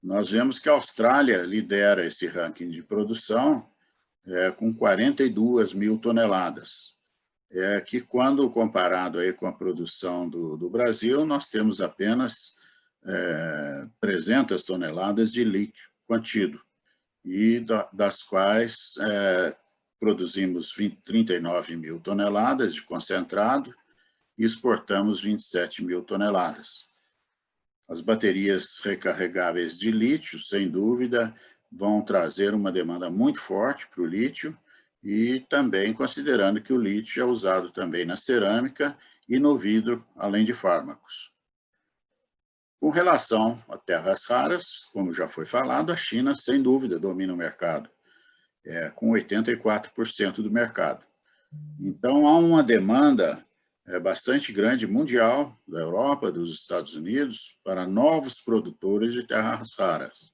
nós vemos que a Austrália lidera esse ranking de produção com 42 mil toneladas, que quando comparado aí com a produção do Brasil, nós temos apenas 300 toneladas de lítio contido, e das quais produzimos 39 mil toneladas de concentrado e exportamos 27 mil toneladas. As baterias recarregáveis de lítio, sem dúvida, vão trazer uma demanda muito forte para o lítio, e também considerando que o lítio é usado também na cerâmica e no vidro, além de fármacos. Com relação a terras raras, como já foi falado, a China, sem dúvida, domina o mercado, com 84% do mercado. Então, há uma demanda bastante grande mundial, da Europa, dos Estados Unidos, para novos produtores de terras raras.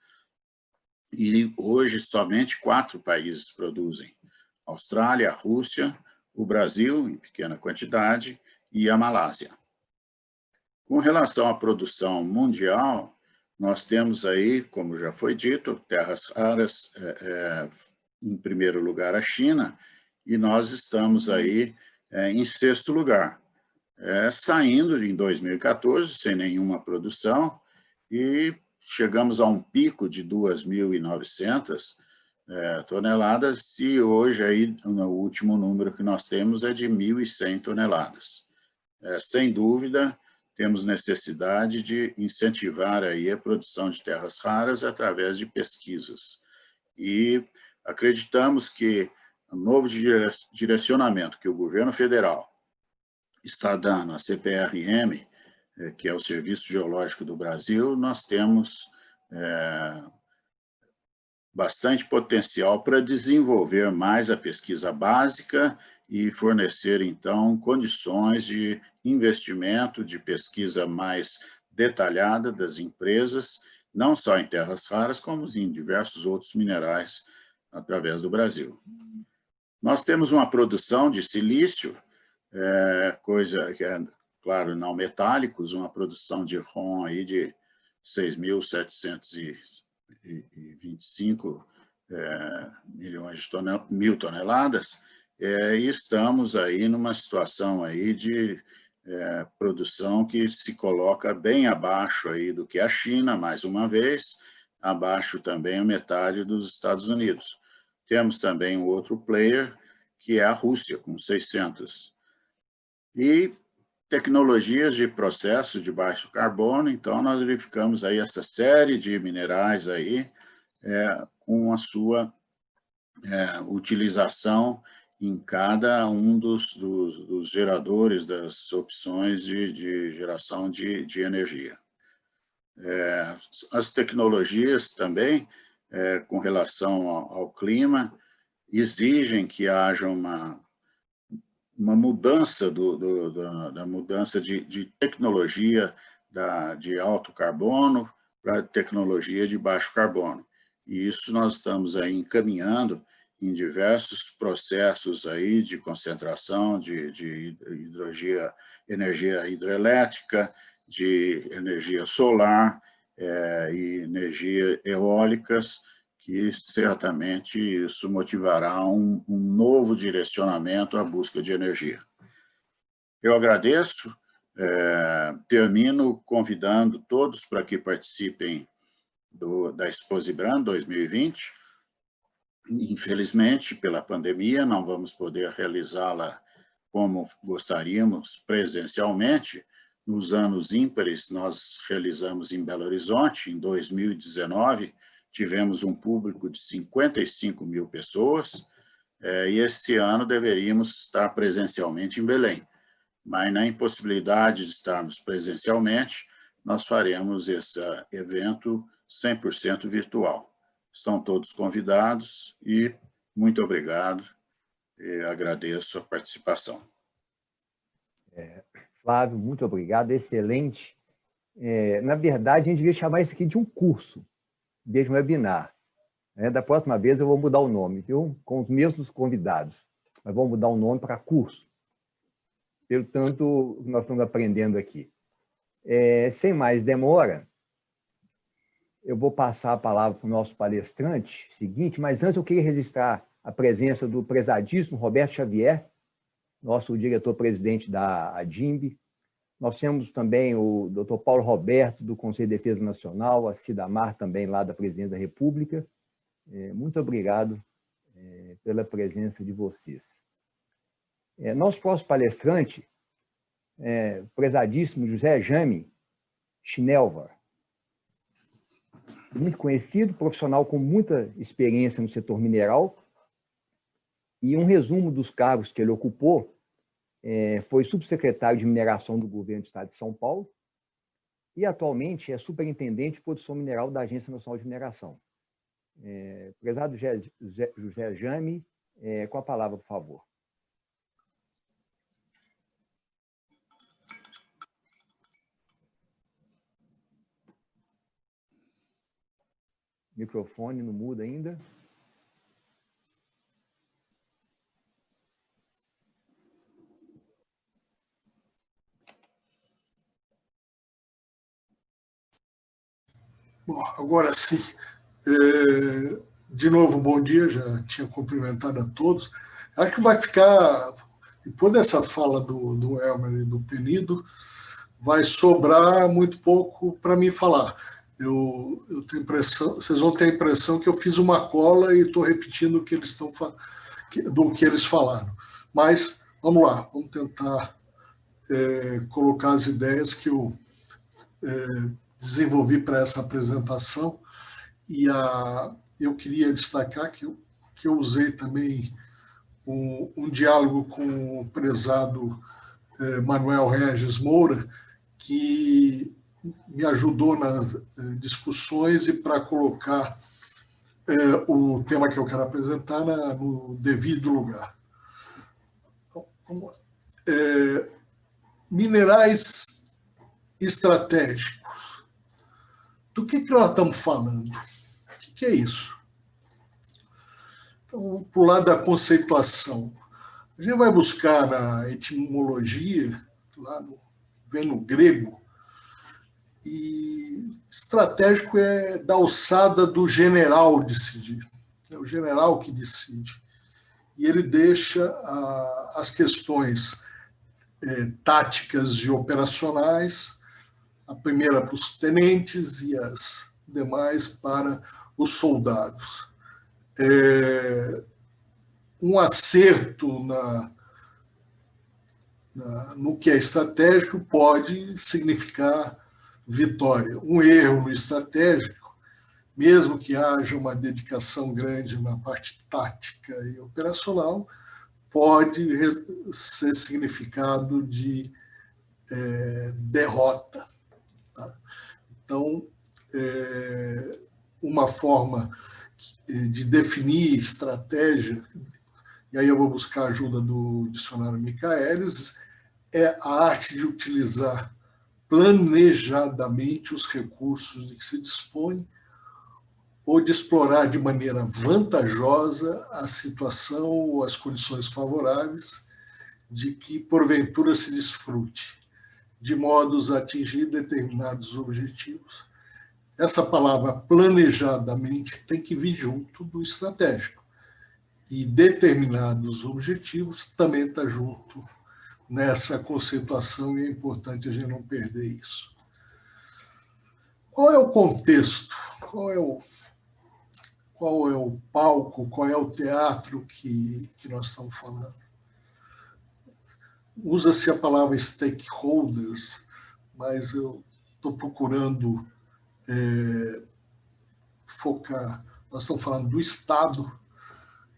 E hoje, somente 4 países produzem: a Austrália, a Rússia, o Brasil, em pequena quantidade, e a Malásia. Com relação à produção mundial, nós temos aí, como já foi dito, terras raras, em primeiro lugar a China, e nós estamos aí em 6º lugar, saindo em 2014 sem nenhuma produção, e chegamos a um pico de 2.900 toneladas, e hoje aí, o último número que nós temos é de 1.100 toneladas. Sem dúvida, temos necessidade de incentivar aí a produção de terras raras através de pesquisas. E acreditamos que o novo direcionamento que o governo federal está dando à CPRM, que é o Serviço Geológico do Brasil, nós temos bastante potencial para desenvolver mais a pesquisa básica e fornecer, então, condições de investimento, de pesquisa mais detalhada das empresas, não só em terras raras, como em diversos outros minerais através do Brasil. Nós temos uma produção de silício, coisa que é, claro, não metálicos, uma produção de ROM aí de 6.725 mil toneladas, e estamos aí numa situação aí de produção que se coloca bem abaixo aí do que a China, mais uma vez, abaixo também a metade dos Estados Unidos. Temos também um outro player, que é a Rússia, com 600. E tecnologias de processo de baixo carbono, então nós verificamos aí essa série de minerais aí, com a sua utilização em cada um dos geradores, das opções de geração de energia. As tecnologias também, com relação ao clima, exigem que haja uma mudança da mudança de tecnologia de alto carbono para tecnologia de baixo carbono. E isso nós estamos aí encaminhando em diversos processos aí de concentração de energia hidrelétrica, de energia solar e energia eólicas, que certamente isso motivará um novo direcionamento à busca de energia. Eu agradeço, termino convidando todos para que participem da Exposibrand 2020. Infelizmente, pela pandemia, não vamos poder realizá-la como gostaríamos presencialmente. Nos anos ímpares, nós realizamos em Belo Horizonte, em 2019, tivemos um público de 55 mil pessoas, e esse ano deveríamos estar presencialmente em Belém. Mas, na impossibilidade de estarmos presencialmente, nós faremos esse evento 100% virtual. Estão todos convidados e muito obrigado. E agradeço a participação. Flávio, muito obrigado, excelente. Na verdade, a gente devia chamar isso aqui de um curso, de um webinar. Da próxima vez eu vou mudar o nome, viu? Com os mesmos convidados. Mas vamos mudar o nome para curso. Pelo tanto, nós estamos aprendendo aqui. Sem mais demora, eu vou passar a palavra para o nosso palestrante seguinte, mas antes eu queria registrar a presença do prezadíssimo Roberto Xavier, nosso diretor-presidente da ADIMB. Nós temos também o Dr. Paulo Roberto, do Conselho de Defesa Nacional, a Cidamar, também lá da Presidência da República. Muito obrigado pela presença de vocês. Nosso próximo palestrante, o prezadíssimo José Jame Schnelvar, muito conhecido, profissional com muita experiência no setor mineral, e um resumo dos cargos que ele ocupou: foi subsecretário de mineração do governo do Estado de São Paulo e atualmente é superintendente de produção mineral da Agência Nacional de Mineração. Prezado José Jame, com a palavra, por favor. Microfone não muda ainda. Bom, agora sim. De novo, bom dia, já tinha cumprimentado a todos. Acho que vai ficar, depois dessa fala do Elmer e do Penido, vai sobrar muito pouco para mim falar. Eu tenho impressão, vocês vão ter a impressão que eu fiz uma cola e estou repetindo o que eles do que eles falaram. Mas vamos lá, vamos tentar colocar as ideias que eu desenvolvi para essa apresentação. E eu queria destacar que eu usei também um diálogo com o prezado Manuel Regis Moura, que me ajudou nas discussões e para colocar o tema que eu quero apresentar no devido lugar. Então, vamos lá. Minerais estratégicos. Do que nós estamos falando? O que é isso? Então, para o lado da conceituação, a gente vai buscar na etimologia, vem no grego, e estratégico é da alçada do general decidir. É o general que decide. E ele deixa as questões táticas e operacionais, a primeira para os tenentes e as demais para os soldados. Um acerto no que é estratégico pode significar vitória. Um erro no estratégico, mesmo que haja uma dedicação grande na parte tática e operacional, pode ser significado de derrota. Tá? Então, uma forma de definir estratégia, e aí eu vou buscar a ajuda do dicionário Michaelis, é a arte de utilizar planejadamente os recursos de que se dispõe ou de explorar de maneira vantajosa a situação ou as condições favoráveis de que, porventura, se desfrute, de modos a atingir determinados objetivos. Essa palavra planejadamente tem que vir junto do estratégico. E determinados objetivos também está junto nessa conceituação e é importante a gente não perder isso. Qual é o contexto? Qual é o palco? Qual é o teatro que nós estamos falando? Usa-se a palavra stakeholders, mas eu estou procurando focar, nós estamos falando do Estado,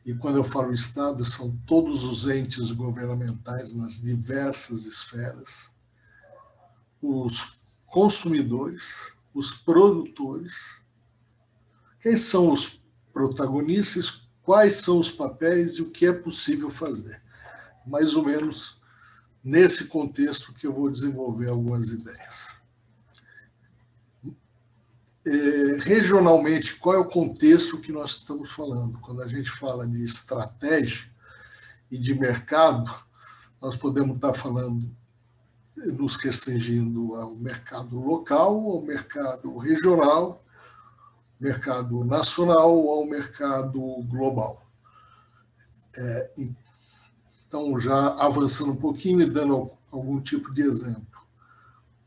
e quando eu falo Estado, são todos os entes governamentais nas diversas esferas, os consumidores, os produtores, quem são os protagonistas, quais são os papéis e o que é possível fazer. Mais ou menos nesse contexto que eu vou desenvolver algumas ideias. Regionalmente, qual é o contexto que nós estamos falando? Quando a gente fala de estratégia e de mercado, nós podemos estar falando, nos restringindo ao mercado local, ao mercado regional, mercado nacional ou ao mercado global. Então, já avançando um pouquinho e dando algum tipo de exemplo.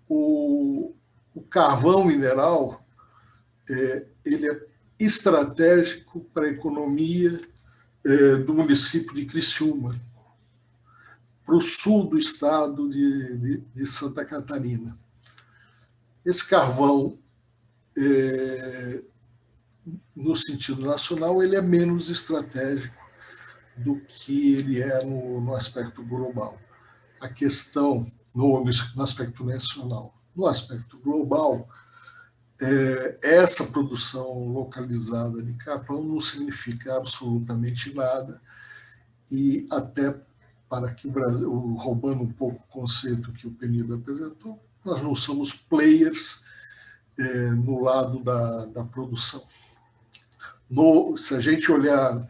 O carvão mineral, ele é estratégico para a economia do município de Criciúma, para o sul do estado de Santa Catarina. Esse carvão, no sentido nacional, ele é menos estratégico do que ele é no aspecto global. A questão, no aspecto nacional. No aspecto global, essa produção localizada de carvão não significa absolutamente nada, e até para que o Brasil, roubando um pouco o conceito que o Penido apresentou, nós não somos players no lado da produção. Se a gente olhar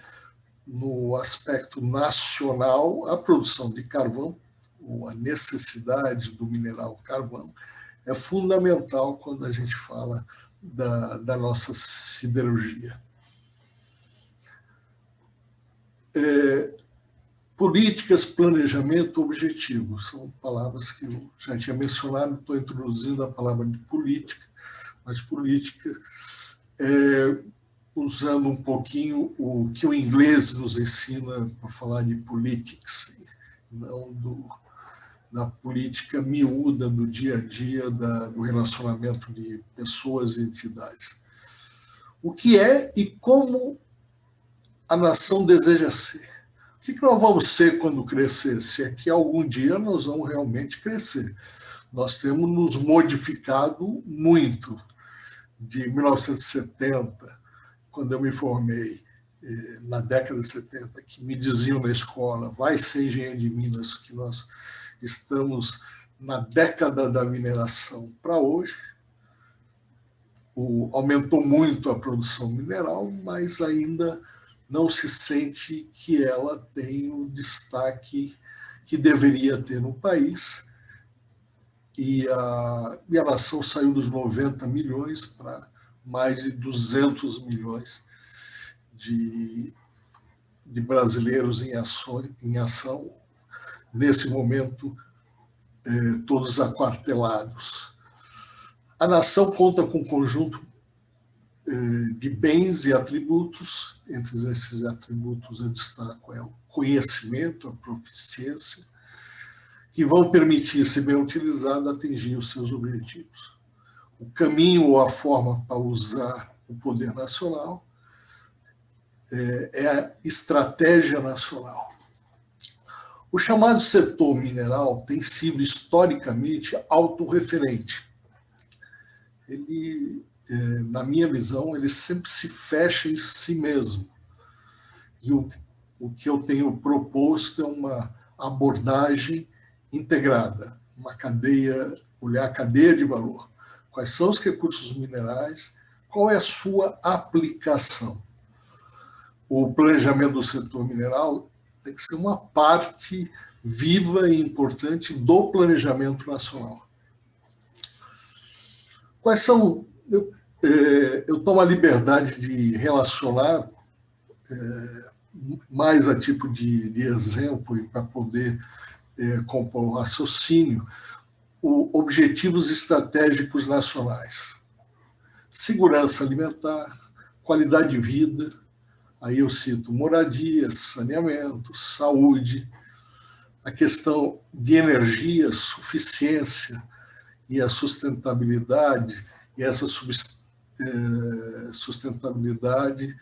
no aspecto nacional, a produção de carvão, ou a necessidade do mineral carvão, é fundamental quando a gente fala da nossa siderurgia. Políticas, planejamento, objetivo, são palavras que eu já tinha mencionado, estou introduzindo a palavra de política, mas política usando um pouquinho o que o inglês nos ensina para falar de politics, não da política miúda do dia a dia, do relacionamento de pessoas e entidades. O que é e como a nação deseja ser. O que nós vamos ser quando crescer? Se é que algum dia nós vamos realmente crescer. Nós temos nos modificado muito. De 1970, quando eu me formei, na década de 70, que me diziam na escola, vai ser engenheiro de Minas, que nós estamos na década da mineração para hoje. Aumentou muito a produção mineral, mas ainda não se sente que ela tem o destaque que deveria ter no país. E a nação saiu dos 90 milhões para mais de 200 milhões de brasileiros em ação, nesse momento, todos aquartelados. A nação conta com um conjunto de bens e atributos. Entre esses atributos eu destaco o conhecimento, a proficiência, que vão permitir, se bem utilizado, atingir os seus objetivos. O caminho ou a forma para usar o poder nacional é a estratégia nacional. O chamado setor mineral tem sido historicamente autorreferente. Ele, na minha visão, ele sempre se fecha em si mesmo. E o que eu tenho proposto é uma abordagem integrada, uma cadeia, olhar a cadeia de valor. Quais são os recursos minerais? Qual é a sua aplicação? O planejamento do setor mineral tem que ser uma parte viva e importante do planejamento nacional. Quais são... Eu tomo a liberdade de relacionar mais a tipo de exemplo e para poder compor o raciocínio, objetivos estratégicos nacionais. Segurança alimentar, qualidade de vida, aí eu cito moradia, saneamento, saúde, a questão de energia, suficiência e a sustentabilidade e essa sustentabilidade,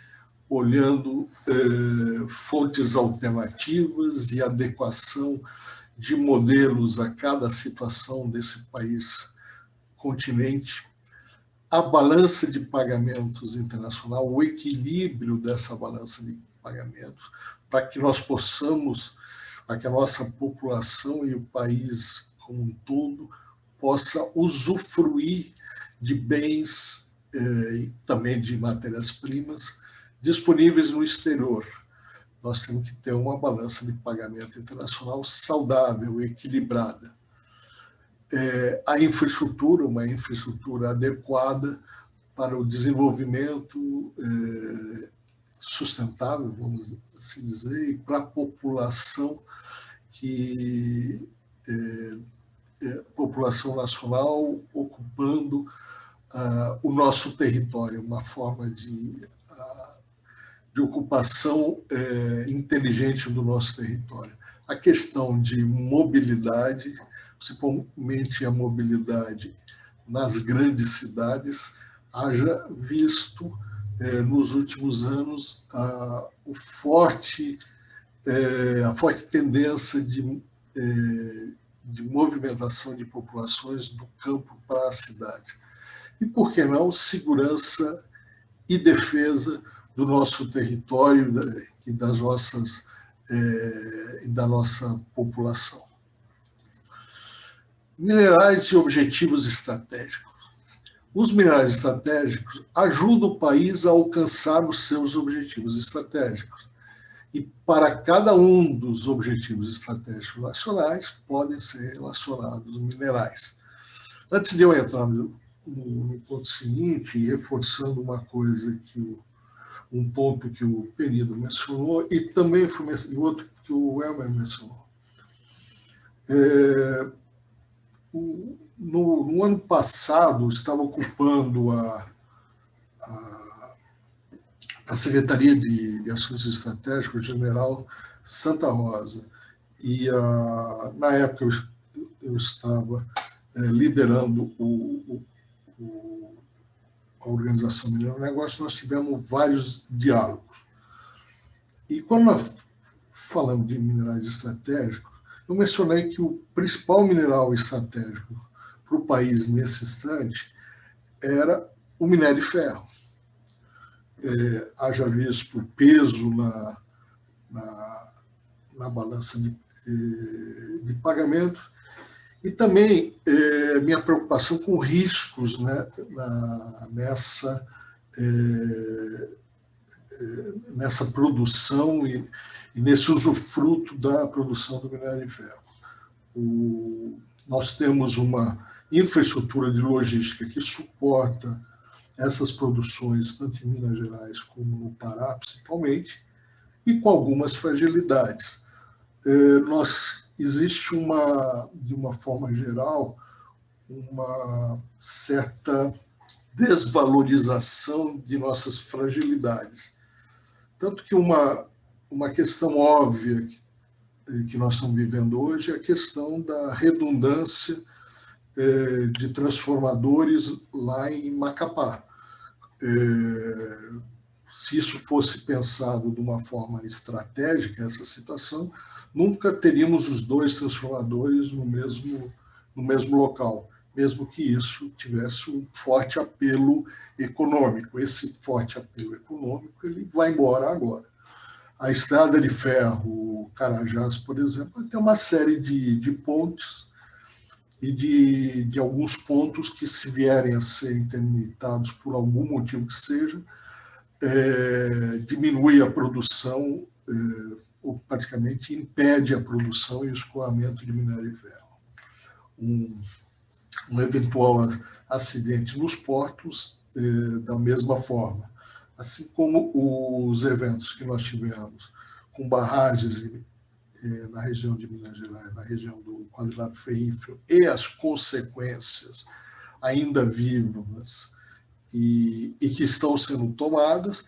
olhando fontes alternativas e adequação de modelos a cada situação desse país, continente. A balança de pagamentos internacional, o equilíbrio dessa balança de pagamentos, para que nós possamos, para que a nossa população e o país como um todo possa usufruir de bens e também de matérias-primas disponíveis no exterior. Nós temos que ter uma balança de pagamento internacional saudável, equilibrada. A infraestrutura, uma infraestrutura adequada para o desenvolvimento sustentável, vamos assim dizer, e para a população população nacional ocupando o nosso território, uma forma de ocupação inteligente do nosso território. A questão de mobilidade, principalmente a mobilidade nas grandes cidades, haja visto nos últimos anos a forte tendência de movimentação de populações do campo para a cidade. E, por que não, segurança e defesa do nosso território e da nossa população. Minerais e objetivos estratégicos. Os minerais estratégicos ajudam o país a alcançar os seus objetivos estratégicos. E para cada um dos objetivos estratégicos nacionais, podem ser relacionados minerais. Antes de eu entrar no ponto seguinte, reforçando uma coisa um ponto que o Penido mencionou, e também foi outro que o Elmer mencionou. No ano passado, estava ocupando a Secretaria de Assuntos Estratégicos, o general Santa Rosa. E, na época, eu estava liderando a Organização Mineira do Negócio, nós tivemos vários diálogos. E quando nós falamos de minerais estratégicos, eu mencionei que o principal mineral estratégico para o país nesse instante era o minério de ferro. Haja visto o peso na balança de pagamento e também minha preocupação com riscos, né, nessa produção e nesse usufruto da produção do minério de ferro. Nós temos uma infraestrutura de logística que suporta essas produções, tanto em Minas Gerais como no Pará, principalmente, e com algumas fragilidades. Existe de uma forma geral, uma certa desvalorização de nossas fragilidades. Tanto que uma questão óbvia que nós estamos vivendo hoje é a questão da redundância de transformadores lá em Macapá. Se isso fosse pensado de uma forma estratégica, essa situação, nunca teríamos os dois transformadores no mesmo local, mesmo que isso tivesse um forte apelo econômico. Esse forte apelo econômico ele vai embora agora. A estrada de ferro Carajás, por exemplo, tem uma série de pontes e de alguns pontos que, se vierem a ser interlimitados por algum motivo que seja, diminui a produção, ou praticamente impede a produção e o escoamento de minério de ferro. Um eventual acidente nos portos, da mesma forma. Assim como os eventos que nós tivemos com barragens na região de Minas Gerais, na região do Quadrilátero Ferrífero, e as consequências ainda vivas e que estão sendo tomadas,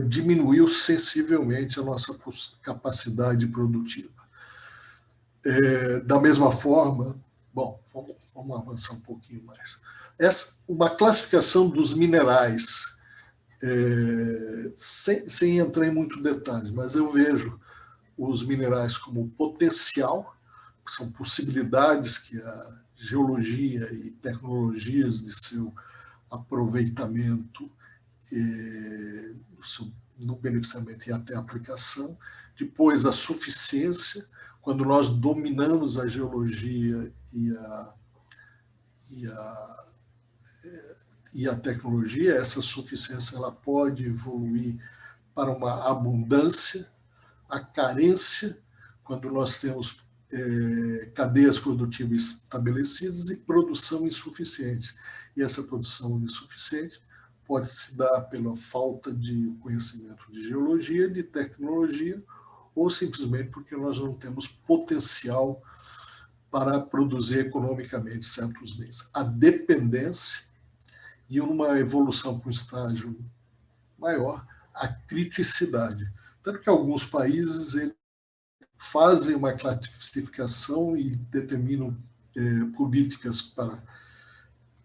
diminuiu sensivelmente a nossa capacidade produtiva. Da mesma forma, bom, Vamos avançar um pouquinho mais. Uma classificação dos minerais, sem entrar em muito detalhes, mas eu vejo os minerais como potencial, que são possibilidades que a geologia e tecnologias de seu aproveitamento, no beneficiamento e até aplicação. Depois, a suficiência, quando nós dominamos a geologia e a tecnologia, essa suficiência ela pode evoluir para uma abundância, a carência, quando nós temos cadeias produtivas estabelecidas e produção insuficiente. E essa produção insuficiente pode se dar pela falta de conhecimento de geologia, de tecnologia, ou simplesmente porque nós não temos potencial para produzir economicamente certos bens. A dependência e uma evolução para um estágio maior, a criticidade. Tanto que alguns países fazem uma classificação e determinam políticas para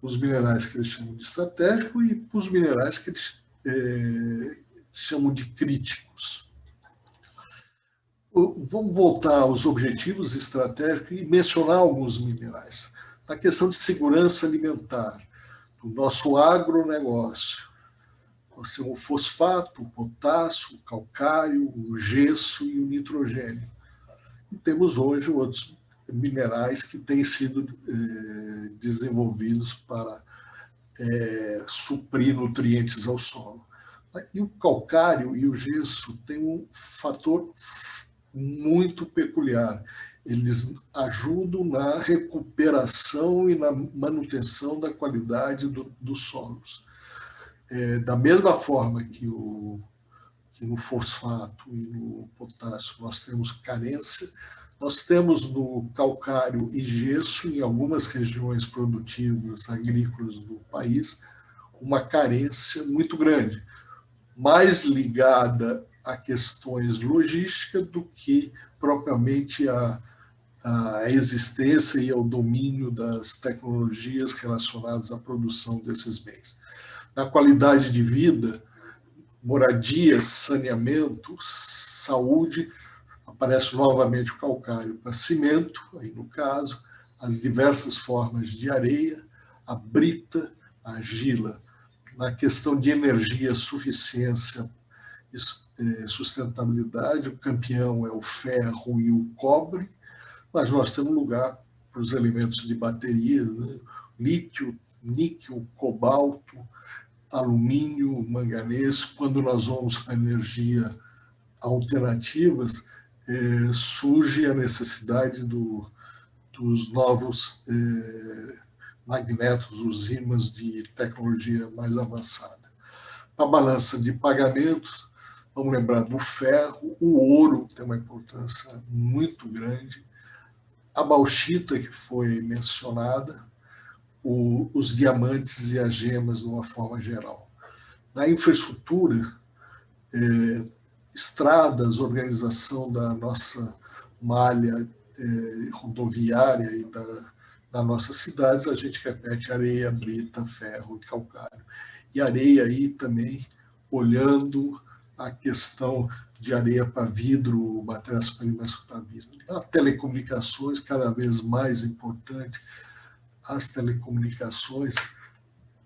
os minerais que eles chamam de estratégico e para os minerais que eles chamam de críticos. Vamos voltar aos objetivos estratégicos e mencionar alguns minerais. Na questão de segurança alimentar, do nosso agronegócio, nós temos o fosfato, o potássio, o calcário, o gesso e o nitrogênio. E temos hoje outros minerais que têm sido desenvolvidos para suprir nutrientes ao solo. E o calcário e o gesso têm um fator muito peculiar. Eles ajudam na recuperação e na manutenção da qualidade dos solos. Da mesma forma que no fosfato e no potássio nós temos carência, nós temos no calcário e gesso, em algumas regiões produtivas agrícolas do país, uma carência muito grande, mais ligada a questões logísticas do que propriamente a existência e ao domínio das tecnologias relacionadas à produção desses bens. Na qualidade de vida, moradia, saneamento, saúde, aparece novamente o calcário para cimento, aí no caso, as diversas formas de areia, a brita, a argila. Na questão de energia, suficiência e sustentabilidade, o campeão é o ferro e o cobre, mas nós temos lugar para os elementos de bateria, né? Lítio, níquel, cobalto, alumínio, manganês. Quando nós vamos para energia alternativas, surge a necessidade dos novos magnetos, os ímãs de tecnologia mais avançada. A balança de pagamentos, vamos lembrar do ferro, o ouro tem uma importância muito grande, a bauxita, que foi mencionada, os diamantes e as gemas de uma forma geral. Na infraestrutura, estradas, organização da nossa malha rodoviária e das nossas cidades, a gente repete areia, brita, ferro e calcário. E areia aí também, olhando a questão de areia para vidro, matérias-primas para vidro. Nas telecomunicações, cada vez mais importante, as telecomunicações,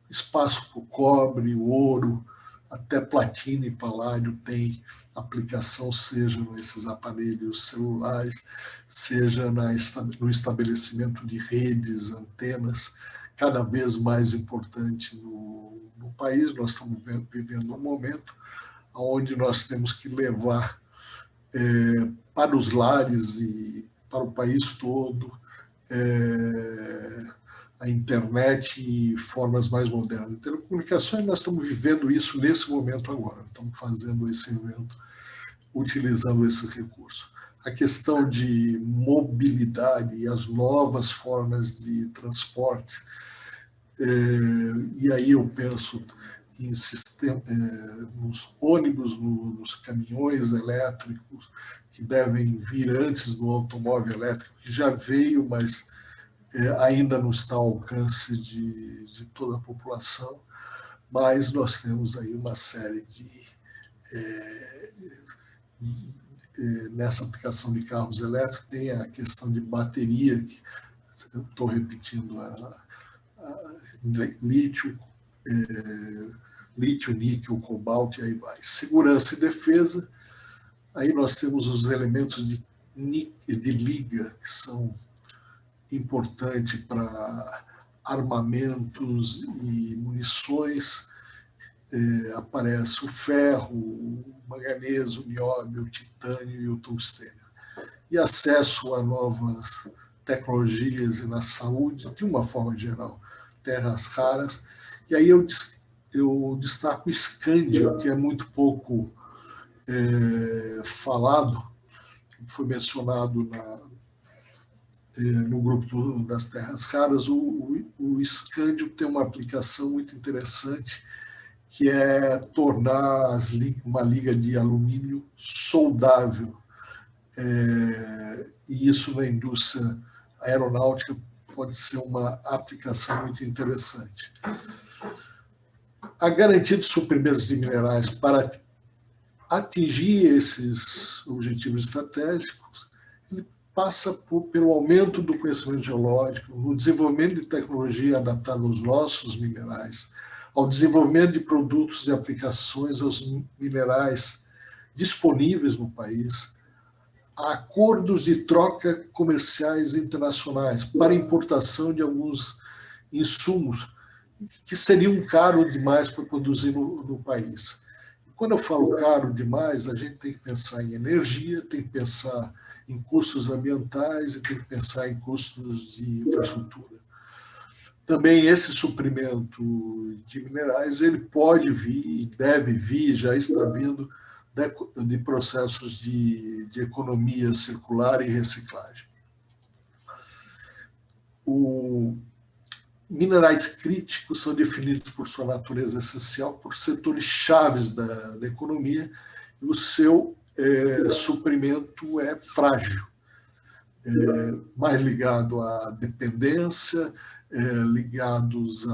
espaço para o cobre, o ouro, até platina e paládio tem aplicação, seja nesses aparelhos celulares, seja no estabelecimento de redes, antenas, cada vez mais importante no país. Nós estamos vivendo um momento onde nós temos que levar para os lares e para o país todo a internet e formas mais modernas. Telecomunicações, nós estamos vivendo isso nesse momento agora, estamos fazendo esse evento, utilizando esse recurso. A questão de mobilidade e as novas formas de transporte, e aí eu penso em nos ônibus, nos caminhões elétricos, que devem vir antes do automóvel elétrico, que já veio, mas ainda não está ao alcance de toda a população, mas nós temos aí uma série nessa aplicação de carros elétricos, tem a questão de bateria, que eu estou repetindo, lítio, níquel, cobalto, e aí vai. Segurança e defesa, aí nós temos os elementos de liga, que são importantes para armamentos e munições. Aparece o ferro, o manganês, o nióbio, o titânio e o tungstênio. E acesso a novas tecnologias e na saúde, de uma forma geral, terras raras. E aí eu destaco o escândio, que é muito pouco falado, foi mencionado no grupo das terras raras. O escândio tem uma aplicação muito interessante, que é tornar uma liga de alumínio soldável. E isso na indústria aeronáutica pode ser uma aplicação muito interessante. A garantia de suprimentos de minerais para atingir esses objetivos estratégicos, ele passa pelo aumento do conhecimento geológico, no desenvolvimento de tecnologia adaptada aos nossos minerais, ao desenvolvimento de produtos e aplicações aos minerais disponíveis no país, a acordos de troca comerciais internacionais para importação de alguns insumos que seriam caros demais para produzir no país. E quando eu falo caro demais, a gente tem que pensar em energia, tem que pensar em custos ambientais e tem que pensar em custos de infraestrutura. Também esse suprimento de minerais, ele pode vir, deve vir, já está vindo, de processos de economia circular e reciclagem. Minerais críticos são definidos por sua natureza essencial por setores chaves da economia, e o seu suprimento é frágil, mais ligado à dependência, ligados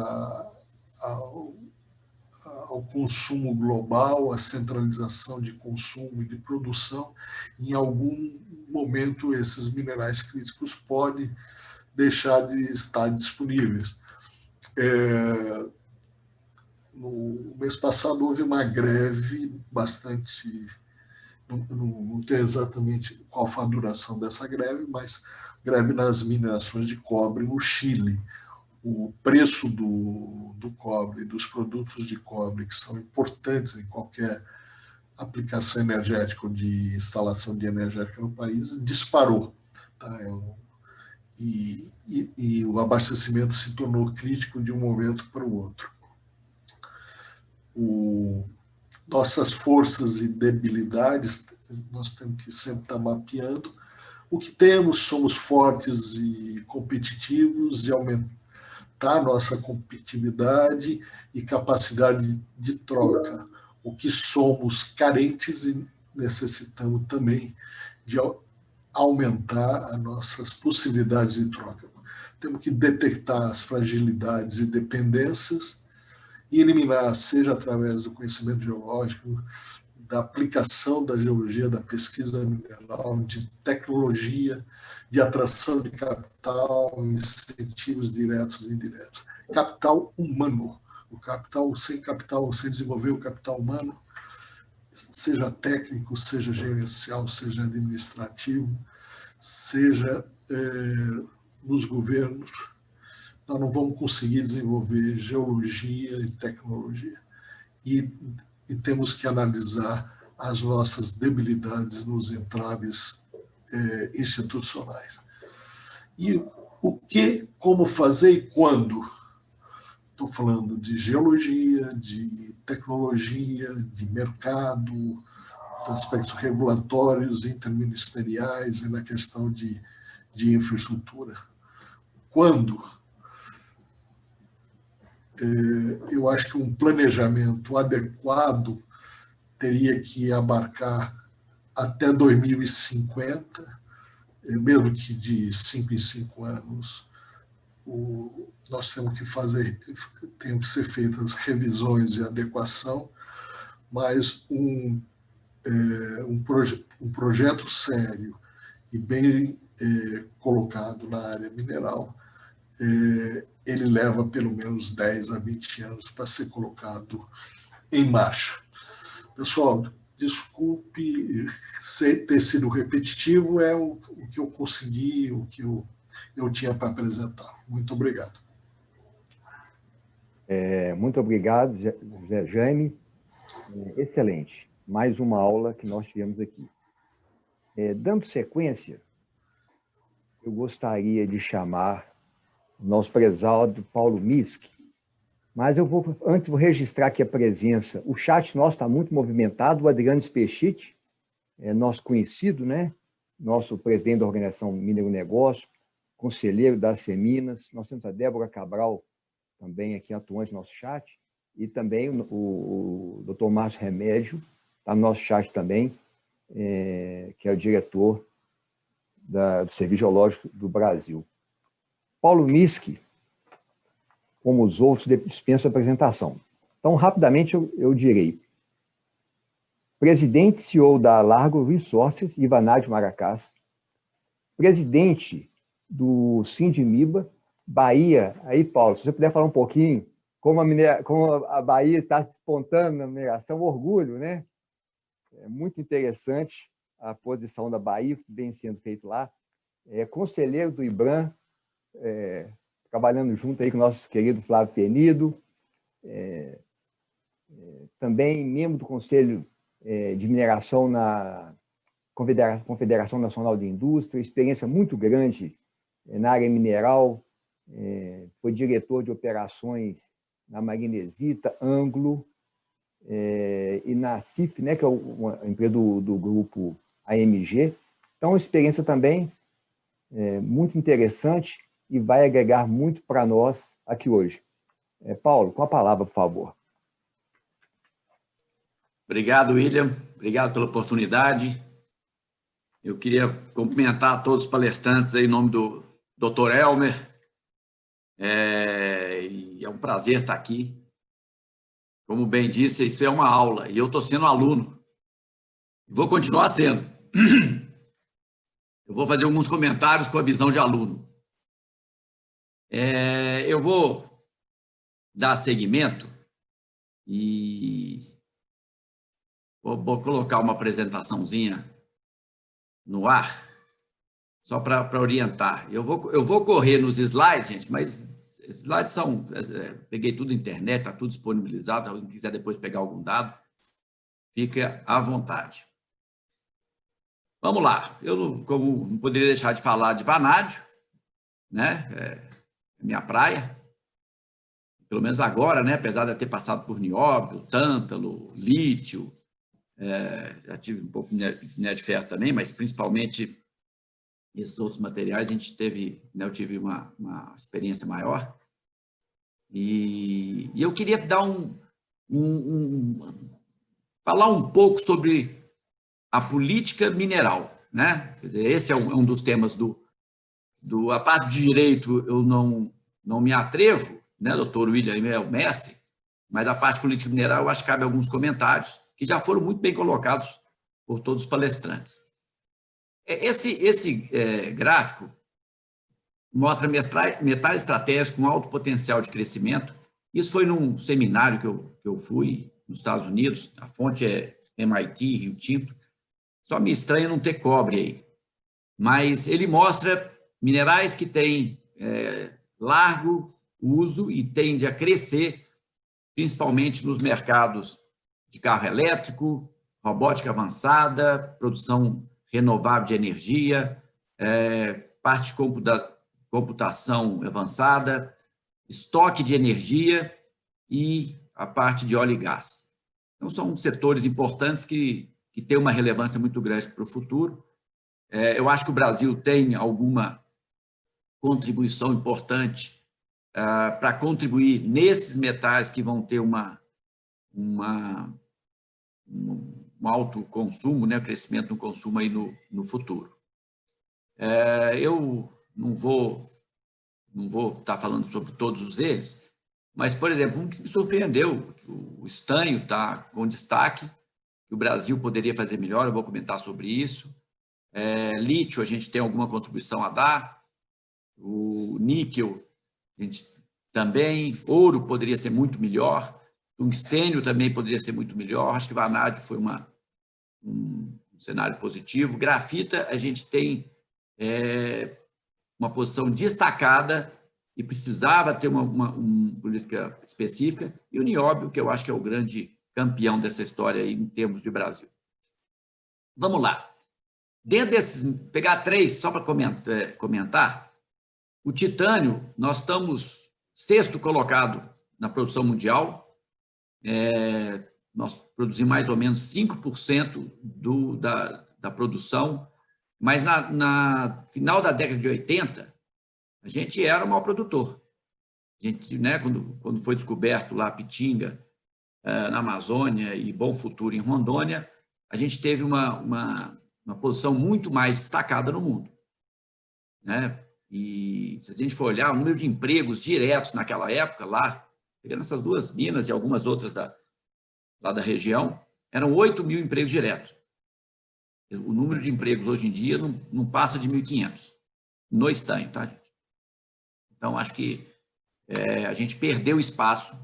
ao consumo global, à centralização de consumo e de produção. Em algum momento, esses minerais críticos podem deixar de estar disponíveis. No mês passado, houve uma greve bastante... Não tenho exatamente qual foi a duração dessa greve, mas greve nas minerações de cobre no Chile. O preço do cobre, dos produtos de cobre, que são importantes em qualquer aplicação energética ou de instalação de energética no país, disparou. Tá? E o abastecimento se tornou crítico de um momento para o outro. Nossas forças e debilidades, nós temos que sempre estar mapeando. O que temos, somos fortes e competitivos, e aumentar nossa competitividade e capacidade de troca. O que somos carentes e necessitamos também de aumentar as nossas possibilidades de troca. Temos que detectar as fragilidades e dependências e eliminar, seja através do conhecimento geológico, da aplicação da geologia, da pesquisa mineral, de tecnologia, de atração de capital, incentivos diretos e indiretos. Capital humano. Sem desenvolver o capital humano, seja técnico, seja gerencial, seja administrativo, seja nos governos, nós não vamos conseguir desenvolver geologia e tecnologia. E temos que analisar as nossas debilidades nos entraves institucionais. E o que, como fazer e quando? Estou falando de geologia, de tecnologia, de mercado, de aspectos regulatórios, interministeriais e na questão de infraestrutura. Quando? Eu acho que um planejamento adequado teria que abarcar até 2050, mesmo que de 5 em 5 anos nós temos que fazer, tem que ser feitas revisões de adequação, mas um projeto sério e bem colocado na área mineral, ele leva pelo menos 10 a 20 anos para ser colocado em marcha. Pessoal, desculpe ter sido repetitivo, é o que eu consegui, o que eu tinha para apresentar. Muito obrigado. Muito obrigado, Jaime. Excelente. Mais uma aula que nós tivemos aqui. Dando sequência, eu gostaria de chamar o nosso prezado Paulo Miski, mas antes vou registrar aqui a presença. O chat nosso está muito movimentado. O Adriano Spechit, nosso conhecido, né? Nosso presidente da Organização Mineiro Negócio, conselheiro da Seminas. Nós temos a Débora Cabral, também aqui atuante no nosso chat, e também o Dr. Márcio Remédio, está no nosso chat também, que é o diretor do Serviço Geológico do Brasil. Paulo Miski, como os outros, dispensa a apresentação. Então, rapidamente, eu direi. Presidente e CEO da Largo Resources, Ivanádio Maracás. Presidente do Sindimiba, Bahia. Aí, Paulo, se você puder falar um pouquinho como a Bahia está despontando na mineração, orgulho, né? É muito interessante a posição da Bahia, que vem sendo feito lá. Conselheiro do IBRAM, trabalhando junto aí com o nosso querido Flávio Penido, também membro do Conselho de Mineração na Confederação Nacional de Indústria, experiência muito grande na área mineral, foi diretor de operações na Magnesita, Anglo, e na CIF, né, que é uma empresa do grupo AMG. Então, experiência também muito interessante e vai agregar muito para nós aqui hoje. Paulo, com a palavra, por favor. Obrigado, William. Obrigado pela oportunidade. Eu queria cumprimentar todos os palestrantes aí, em nome do Dr. Elmer. E é um prazer estar aqui. Como bem disse, isso é uma aula, e eu estou sendo aluno. Vou continuar sendo. Eu vou fazer alguns comentários com a visão de aluno. Eu vou dar seguimento e vou colocar uma apresentaçãozinha no ar, só para orientar. Eu vou correr nos slides, gente, mas esses slides são... peguei tudo na internet, está tudo disponibilizado. Se alguém quiser depois pegar algum dado, fica à vontade. Vamos lá. Eu como não poderia deixar de falar de vanádio, né? É minha praia. Pelo menos agora, né? Apesar de eu ter passado por nióbio, tântalo, lítio, já tive um pouco de minério de ferro também, mas principalmente esses outros materiais a gente teve, né, eu tive uma experiência maior. E eu queria dar falar um pouco sobre a política mineral, né? Quer dizer, esse é um dos temas a parte de direito eu não me atrevo, né? Doutor William é o mestre, mas a parte política mineral eu acho que cabe alguns comentários que já foram muito bem colocados por todos os palestrantes. Esse gráfico mostra metais estratégicos com alto potencial de crescimento. Isso foi num seminário que eu fui nos Estados Unidos, a fonte é MIT, Rio Tinto. Só me estranha não ter cobre aí. Mas ele mostra minerais que têm largo uso e tende a crescer, principalmente nos mercados de carro elétrico, robótica avançada, produção renovável de energia, parte de computação avançada, estoque de energia e a parte de óleo e gás. Então, são setores importantes que têm uma relevância muito grande para o futuro. Eu acho que o Brasil tem alguma contribuição importante para contribuir nesses metais que vão ter um alto consumo, né, crescimento no consumo aí no futuro. Eu não vou não vou estar falando sobre todos eles, mas, por exemplo, um que me surpreendeu, o estanho está com destaque, que o Brasil poderia fazer melhor, eu vou comentar sobre isso. Lítio, a gente tem alguma contribuição a dar, o níquel, a gente também, ouro poderia ser muito melhor, tungstênio também poderia ser muito melhor, acho que vanádio foi um cenário positivo. Grafita, a gente tem uma posição destacada e precisava ter uma política específica, e o nióbio, que eu acho que é o grande campeão dessa história aí, em termos de Brasil. Vamos lá. Dentro desses, pegar 3, só para comentar, o titânio, nós estamos 6º colocado na produção mundial, nós produzimos mais ou menos 5% da produção, mas na final da década de 80, a gente era o maior produtor. A gente, né, quando foi descoberto lá Pitinga, na Amazônia, e Bom Futuro em Rondônia, a gente teve uma posição muito mais destacada no mundo, né? E se a gente for olhar o número de empregos diretos naquela época, lá, pegando essas 2 minas e algumas outras lá da região, eram 8.000 empregos diretos. O número de empregos hoje em dia não passa de 1.500, no estanho, tá, gente? Então, acho que a gente perdeu espaço.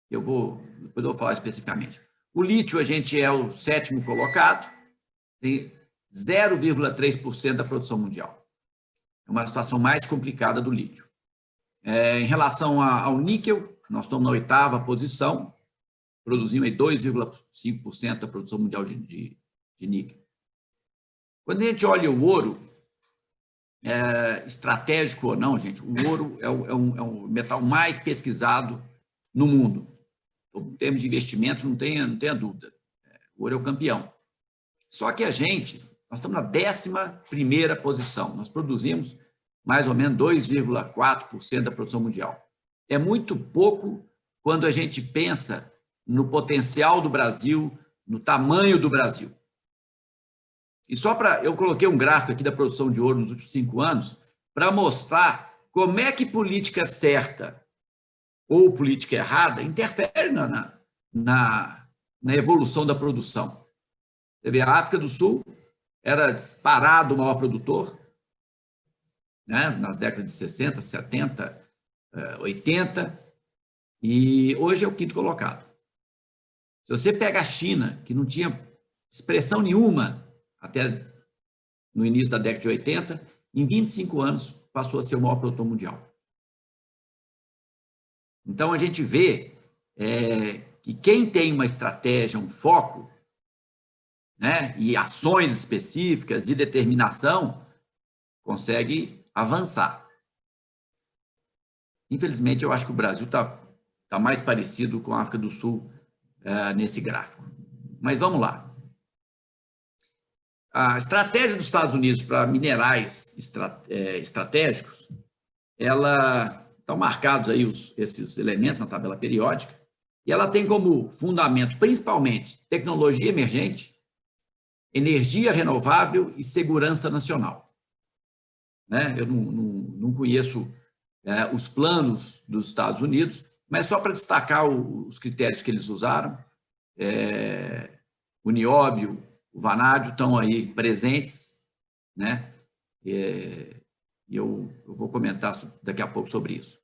Depois eu vou falar especificamente. O lítio, a gente é o 7º colocado, tem 0,3% da produção mundial. É uma situação mais complicada do lítio. Em relação ao níquel, nós estamos na 8ª posição, produzimos 2,5% da produção mundial de níquel. Quando a gente olha o ouro, estratégico ou não, gente, o ouro é o metal mais pesquisado no mundo. Em termos de investimento, não tenha dúvida. O ouro é o campeão. Só que nós estamos na 11ª posição. Nós produzimos mais ou menos 2,4% da produção mundial. É muito pouco quando a gente pensa no potencial do Brasil, no tamanho do Brasil. E eu coloquei um gráfico aqui da produção de ouro nos últimos 5 anos para mostrar como é que política certa ou política errada interfere na evolução da produção. Você vê, a África do Sul era disparado o maior produtor, né, nas décadas de 60, 70, 80, e hoje é o 5º colocado. Se você pega a China, que não tinha expressão nenhuma até no início da década de 80, em 25 anos passou a ser o maior produtor mundial. Então, a gente vê que quem tem uma estratégia, um foco, né, e ações específicas e determinação, consegue avançar. Infelizmente, eu acho que o Brasil está mais parecido com a África do Sul nesse gráfico. Mas vamos lá. A estratégia dos Estados Unidos para minerais estratégicos, estão marcados aí esses elementos na tabela periódica, e ela tem como fundamento, principalmente, tecnologia emergente, energia renovável e segurança nacional. Né? Eu não conheço os planos dos Estados Unidos, mas só para destacar os critérios que eles usaram, o nióbio, o vanádio estão aí presentes, né? E eu vou comentar daqui a pouco sobre isso.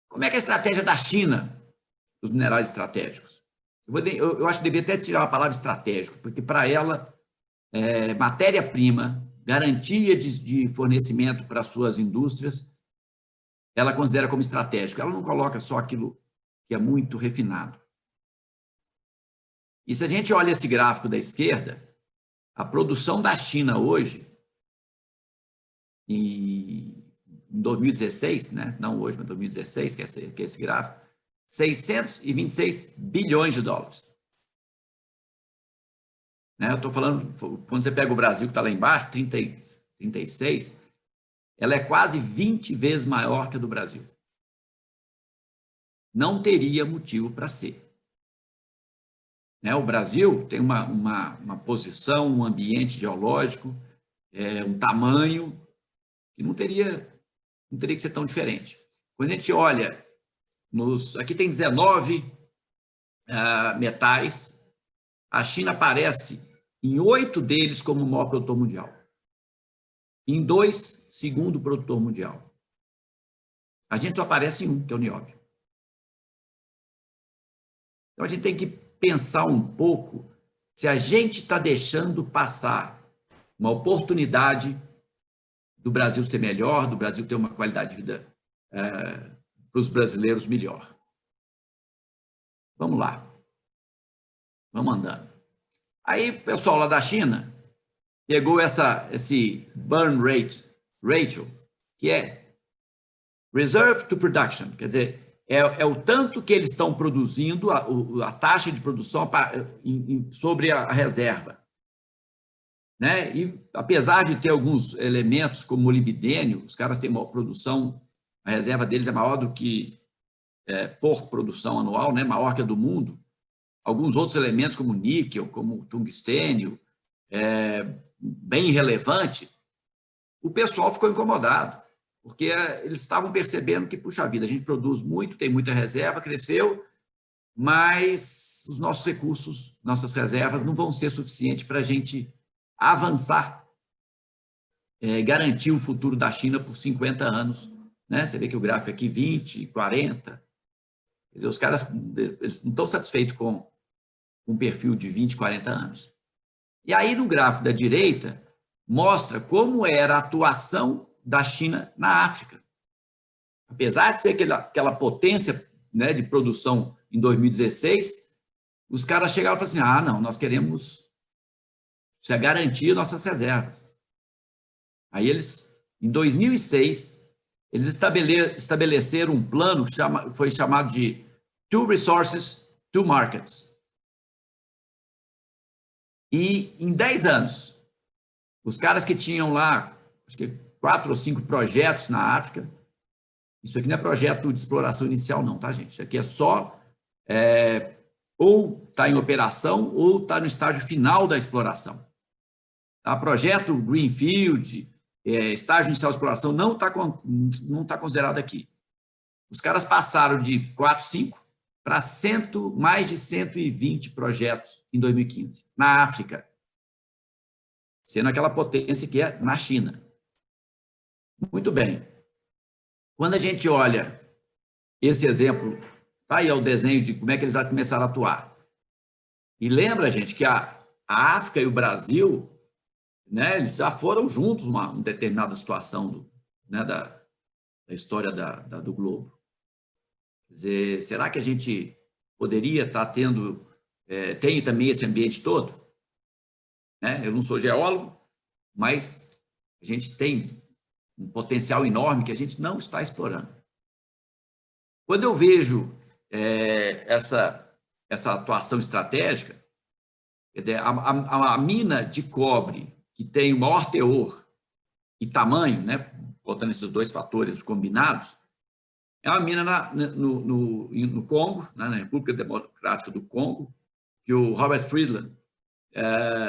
Como é que é a estratégia da China dos minerais estratégicos? Eu acho que deveria até tirar a palavra estratégico, porque para ela, matéria-prima, garantia de fornecimento para as suas indústrias, ela considera como estratégico. Ela não coloca só aquilo que é muito refinado. E se a gente olha esse gráfico da esquerda, a produção da China hoje, em 2016, né? Não hoje, mas 2016, que é esse gráfico, 626 bilhões de dólares. Né? Eu estou falando, quando você pega o Brasil, que está lá embaixo, 36, ela é quase 20 vezes maior que a do Brasil. Não teria motivo para ser. Né? O Brasil tem uma posição, um ambiente geológico, um tamanho que não teria não teria que ser tão diferente. Quando a gente olha, aqui tem 19 metais, a China aparece em 8 deles como o maior produtor mundial. Em 2, segundo produtor mundial. A gente só aparece em 1, que é o nióbio. Então, a gente tem que pensar um pouco se a gente está deixando passar uma oportunidade do Brasil ser melhor, do Brasil ter uma qualidade de vida para os brasileiros melhor. Vamos lá. Vamos andando. Aí, o pessoal lá da China pegou esse burn rate ratio, que é reserve to production, quer dizer, é o tanto que eles estão produzindo, a taxa de produção sobre a reserva. Né? E, apesar de ter alguns elementos como molibdênio, os caras têm uma produção, a reserva deles é maior do que por produção anual, né? Maior que a do mundo. Alguns outros elementos, como níquel, como tungstênio, bem relevante, o pessoal ficou incomodado, porque eles estavam percebendo que, puxa vida, a gente produz muito, tem muita reserva, cresceu, mas os nossos recursos, nossas reservas não vão ser suficientes para a gente avançar, garantir o futuro da China por 50 anos. Né? Você vê que o gráfico aqui, 20, 40. Quer dizer, os caras eles não estão satisfeitos com um perfil de 20, 40 anos. E aí, no gráfico da direita, mostra como era a atuação da China na África. Apesar de ser aquela potência, né, de produção em 2016, os caras chegaram e falaram assim, não, nós queremos garantir nossas reservas. Aí eles, em 2006, eles estabeleceram um plano que foi chamado de Two Resources, Two Markets. E em 10 anos, os caras que tinham lá, acho que 4 ou 5 projetos na África, isso aqui não é projeto de exploração inicial não, tá, gente? Isso aqui é só, ou está em operação, ou está no estágio final da exploração. Tá? Projeto Greenfield, estágio inicial de exploração, não tá considerado aqui. Os caras passaram de 4, 5 para mais de 120 projetos em 2015, na África, sendo aquela potência que é na China. Muito bem. Quando a gente olha esse exemplo, tá aí o desenho de como é que eles começaram a atuar. E lembra, gente, que a África e o Brasil, né, eles já foram juntos numa determinada situação da história do globo. Quer dizer, será que a gente poderia estar tendo, tem também esse ambiente todo? Né? Eu não sou geólogo, mas a gente tem um potencial enorme que a gente não está explorando. Quando eu vejo essa atuação estratégica, quer dizer, a mina de cobre que tem o maior teor e tamanho, né, botando esses dois fatores combinados, é uma mina no Congo, né, na República Democrática do Congo, que o Robert Friedland,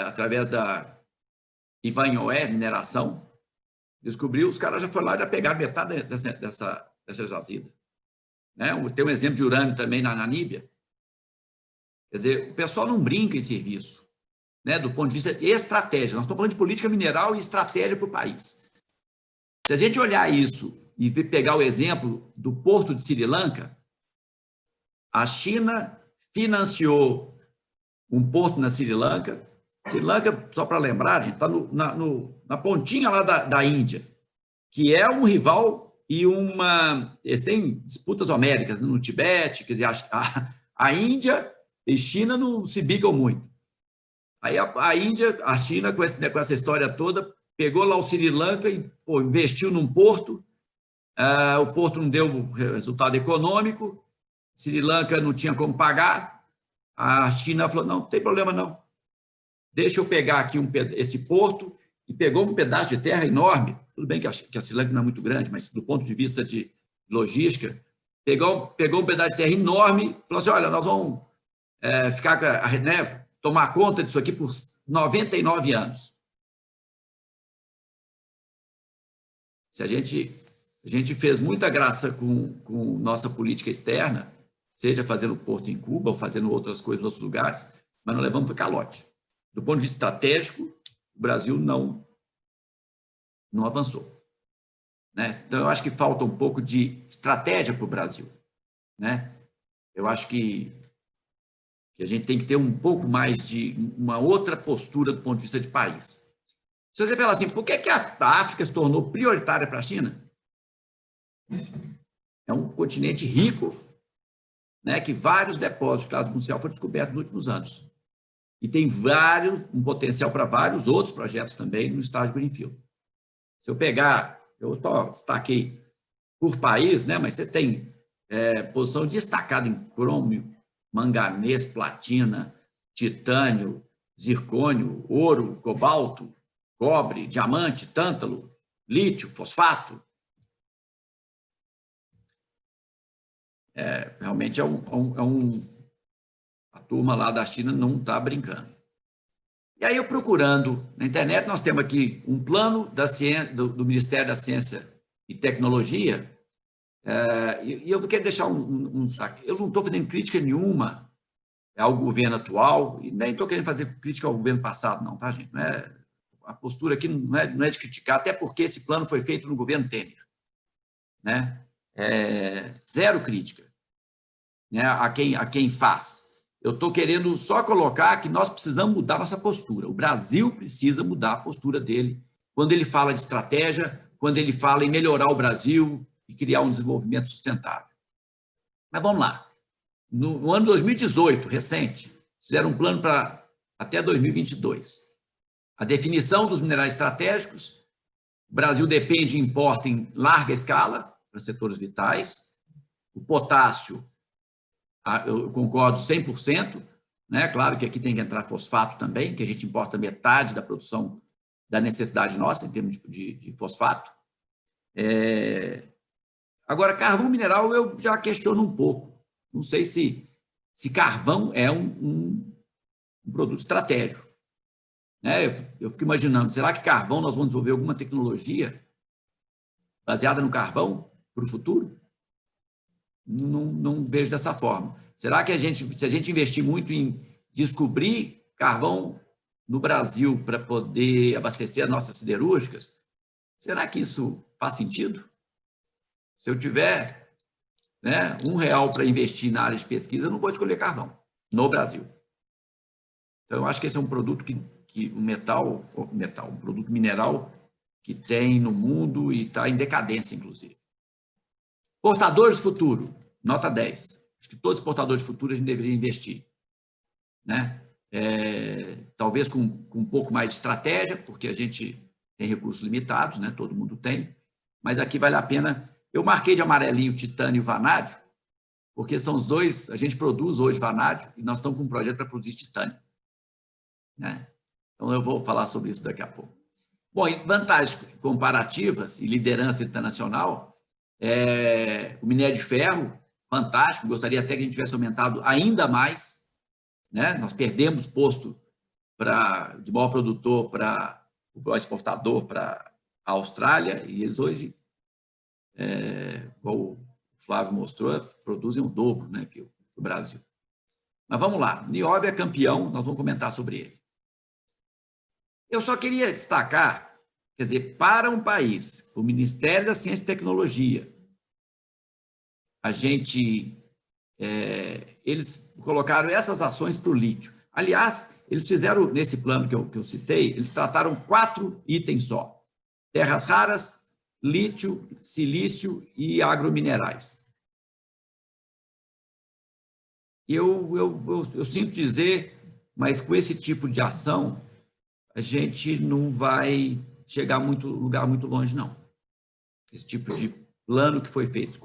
através da Ivanhoe Mineração, descobriu. Os caras já foram lá e já pegaram metade dessa jazida. Né? Tem um exemplo de urânio também na Namíbia. Quer dizer, o pessoal não brinca em serviço, né, do ponto de vista estratégico. Nós estamos falando de política mineral e estratégia para o país. Se a gente olhar isso e pegar o exemplo do porto de Sri Lanka, a China financiou um porto na Sri Lanka. Sri Lanka, só para lembrar, gente, está na pontinha lá da Índia, que é um rival e eles têm disputas homéricas, né, no Tibete, quer dizer, a Índia e China não se bicam muito. Aí a China, com essa história toda, pegou lá o Sri Lanka e investiu num porto. O porto não deu resultado econômico, Sri Lanka não tinha como pagar. A China falou, não tem problema não. Deixa eu pegar aqui esse porto, e pegou um pedaço de terra enorme. Tudo bem que a Sri Lanka não é muito grande, mas do ponto de vista de logística, pegou um pedaço de terra enorme e falou assim, olha, nós vamos tomar conta disso aqui por 99 anos. Se a gente A gente fez muita graça com nossa política externa, seja fazendo porto em Cuba ou fazendo outras coisas em outros lugares, mas não levamos calote. Do ponto de vista estratégico, o Brasil não avançou. Né? Então, eu acho que falta um pouco de estratégia para o Brasil. Né? Eu acho que a gente tem que ter um pouco mais de uma outra postura do ponto de vista de país. Se você falar assim, por que a África se tornou prioritária para a China? É um continente rico, né, que vários depósitos de classe mundial foram descobertos nos últimos anos. E tem um potencial para vários outros projetos também no estágio Greenfield. Se eu pegar, eu só destaquei por país, né, mas você tem posição destacada em crômio, manganês, platina, titânio, zircônio, ouro, cobalto, cobre, diamante, tântalo, lítio, fosfato. Realmente a turma lá da China não está brincando. E aí eu procurando na internet, nós temos aqui um plano da ciência, do Ministério da Ciência e Tecnologia, e eu quero deixar um destaque. Eu não estou fazendo crítica nenhuma ao governo atual, e nem estou querendo fazer crítica ao governo passado, não, tá, gente? A postura aqui não é de criticar, até porque esse plano foi feito no governo Temer. Né? Zero crítica, né, a quem faz. Eu estou querendo só colocar que nós precisamos mudar nossa postura. O Brasil precisa mudar a postura dele quando ele fala de estratégia, quando ele fala em melhorar o Brasil e criar um desenvolvimento sustentável. Mas vamos lá. No ano 2018, recente, fizeram um plano para até 2022. A definição dos minerais estratégicos, o Brasil depende e importa em larga escala para setores vitais. O potássio, eu concordo 100%, né? Claro que aqui tem que entrar fosfato também, que a gente importa metade da produção da necessidade nossa em termos de fosfato. Agora, carvão mineral eu já questiono um pouco. Não sei se carvão é um produto estratégico. Né? Eu fico imaginando, será que carvão nós vamos desenvolver alguma tecnologia baseada no carvão para o futuro? Não vejo dessa forma. Será que se a gente investir muito em descobrir carvão no Brasil para poder abastecer as nossas siderúrgicas, será que isso faz sentido? Se eu tiver, né, R$1 para investir na área de pesquisa, eu não vou escolher carvão no Brasil. Então, eu acho que esse é um produto um produto mineral que tem no mundo e está em decadência, inclusive. Portadores de futuro, nota 10. Acho que todos os portadores de futuro a gente deveria investir. Né? Talvez com um pouco mais de estratégia, porque a gente tem recursos limitados, né? Todo mundo tem, mas aqui vale a pena. Eu marquei de amarelinho titânio e vanádio, porque são os dois, a gente produz hoje vanádio e nós estamos com um projeto para produzir titânio. Né? Então, eu vou falar sobre isso daqui a pouco. Bom, em vantagens comparativas e liderança internacional, o minério de ferro, fantástico, gostaria até que a gente tivesse aumentado ainda mais. Né? Nós perdemos posto de maior produtor para o maior exportador para a Austrália, e eles hoje, como o Flávio mostrou, produzem o dobro, né, que o Brasil. Mas vamos lá, Nióbio é campeão, nós vamos comentar sobre ele. Eu só queria destacar, quer dizer, para um país, o Ministério da Ciência e Tecnologia, eles colocaram essas ações para o lítio. Aliás, eles fizeram, nesse plano que eu citei, eles trataram 4 itens só: terras raras, lítio, silício e agrominerais. Eu sinto dizer, mas com esse tipo de ação, a gente não vai chegar a lugar muito longe, não. Esse tipo de plano que foi feito.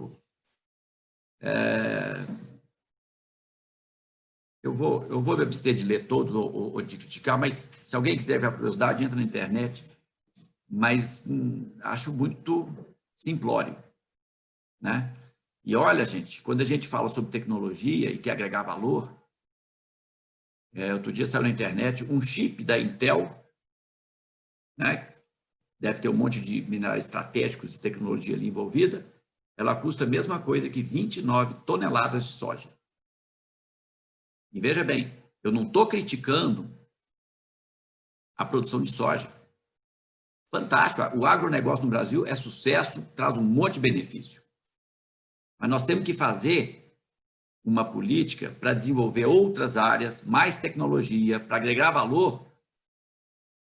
Eu vou me abster de ler todos ou de criticar, mas se alguém quiser ver a curiosidade, entra na internet, mas acho muito simplório. Né? E olha, gente, quando a gente fala sobre tecnologia e quer agregar valor, outro dia saiu na internet um chip da Intel, né, deve ter um monte de minerais estratégicos e tecnologia ali envolvida, ela custa a mesma coisa que 29 toneladas de soja. E veja bem, eu não estou criticando a produção de soja. Fantástico, o agronegócio no Brasil é sucesso, traz um monte de benefício. Mas nós temos que fazer uma política para desenvolver outras áreas, mais tecnologia, para agregar valor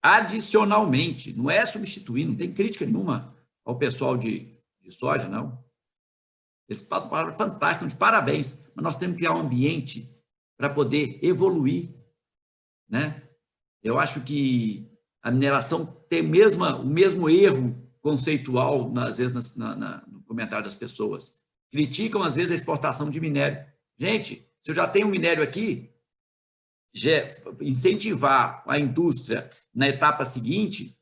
adicionalmente. Não é substituir, não tem crítica nenhuma ao pessoal de soja, não. Eles fazem um trabalho fantástico, de parabéns, mas nós temos que criar um ambiente para poder evoluir, né? Eu acho que a mineração tem o mesmo erro conceitual, às vezes, no comentário das pessoas. Criticam, às vezes, a exportação de minério. Gente, se eu já tenho minério aqui, incentivar a indústria na etapa seguinte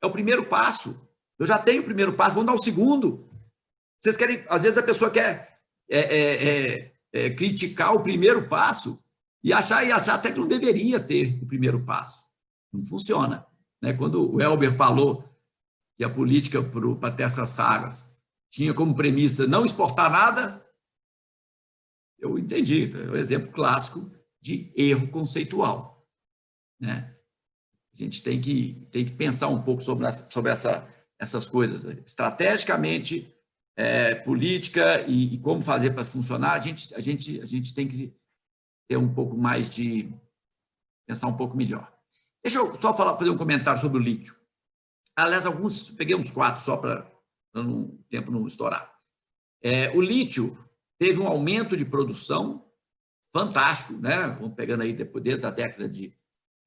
é o primeiro passo. Eu já tenho o primeiro passo, vamos dar o segundo. Vocês querem, às vezes a pessoa quer criticar o primeiro passo e achar até que não deveria ter o primeiro passo. Não funciona. Né? Quando o Elber falou que a política para terras raras tinha como premissa não exportar nada, eu entendi. É um exemplo clássico de erro conceitual. Né? A gente tem que pensar um pouco sobre essas coisas. Estrategicamente, política e como fazer para funcionar, a gente tem que ter um pouco mais de... pensar um pouco melhor. Deixa eu só fazer um comentário sobre o lítio. Aliás, peguei uns 4 só para o tempo não estourar. O lítio teve um aumento de produção fantástico, né? Vamos pegando aí desde a década de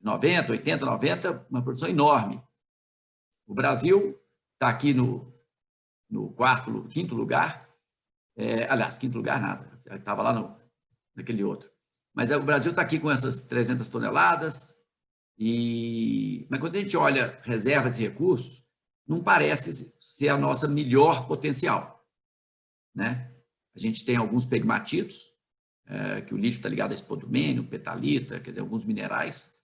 90, 80, 90, uma produção enorme. O Brasil está aqui no quinto lugar. Aliás, quinto lugar nada, estava lá naquele outro. Mas o Brasil está aqui com essas 300 toneladas, mas quando a gente olha reservas e recursos, não parece ser a nossa melhor potencial. Né? A gente tem alguns pegmatitos, que o lítio está ligado a espodumênio, petalita, quer dizer, alguns minerais.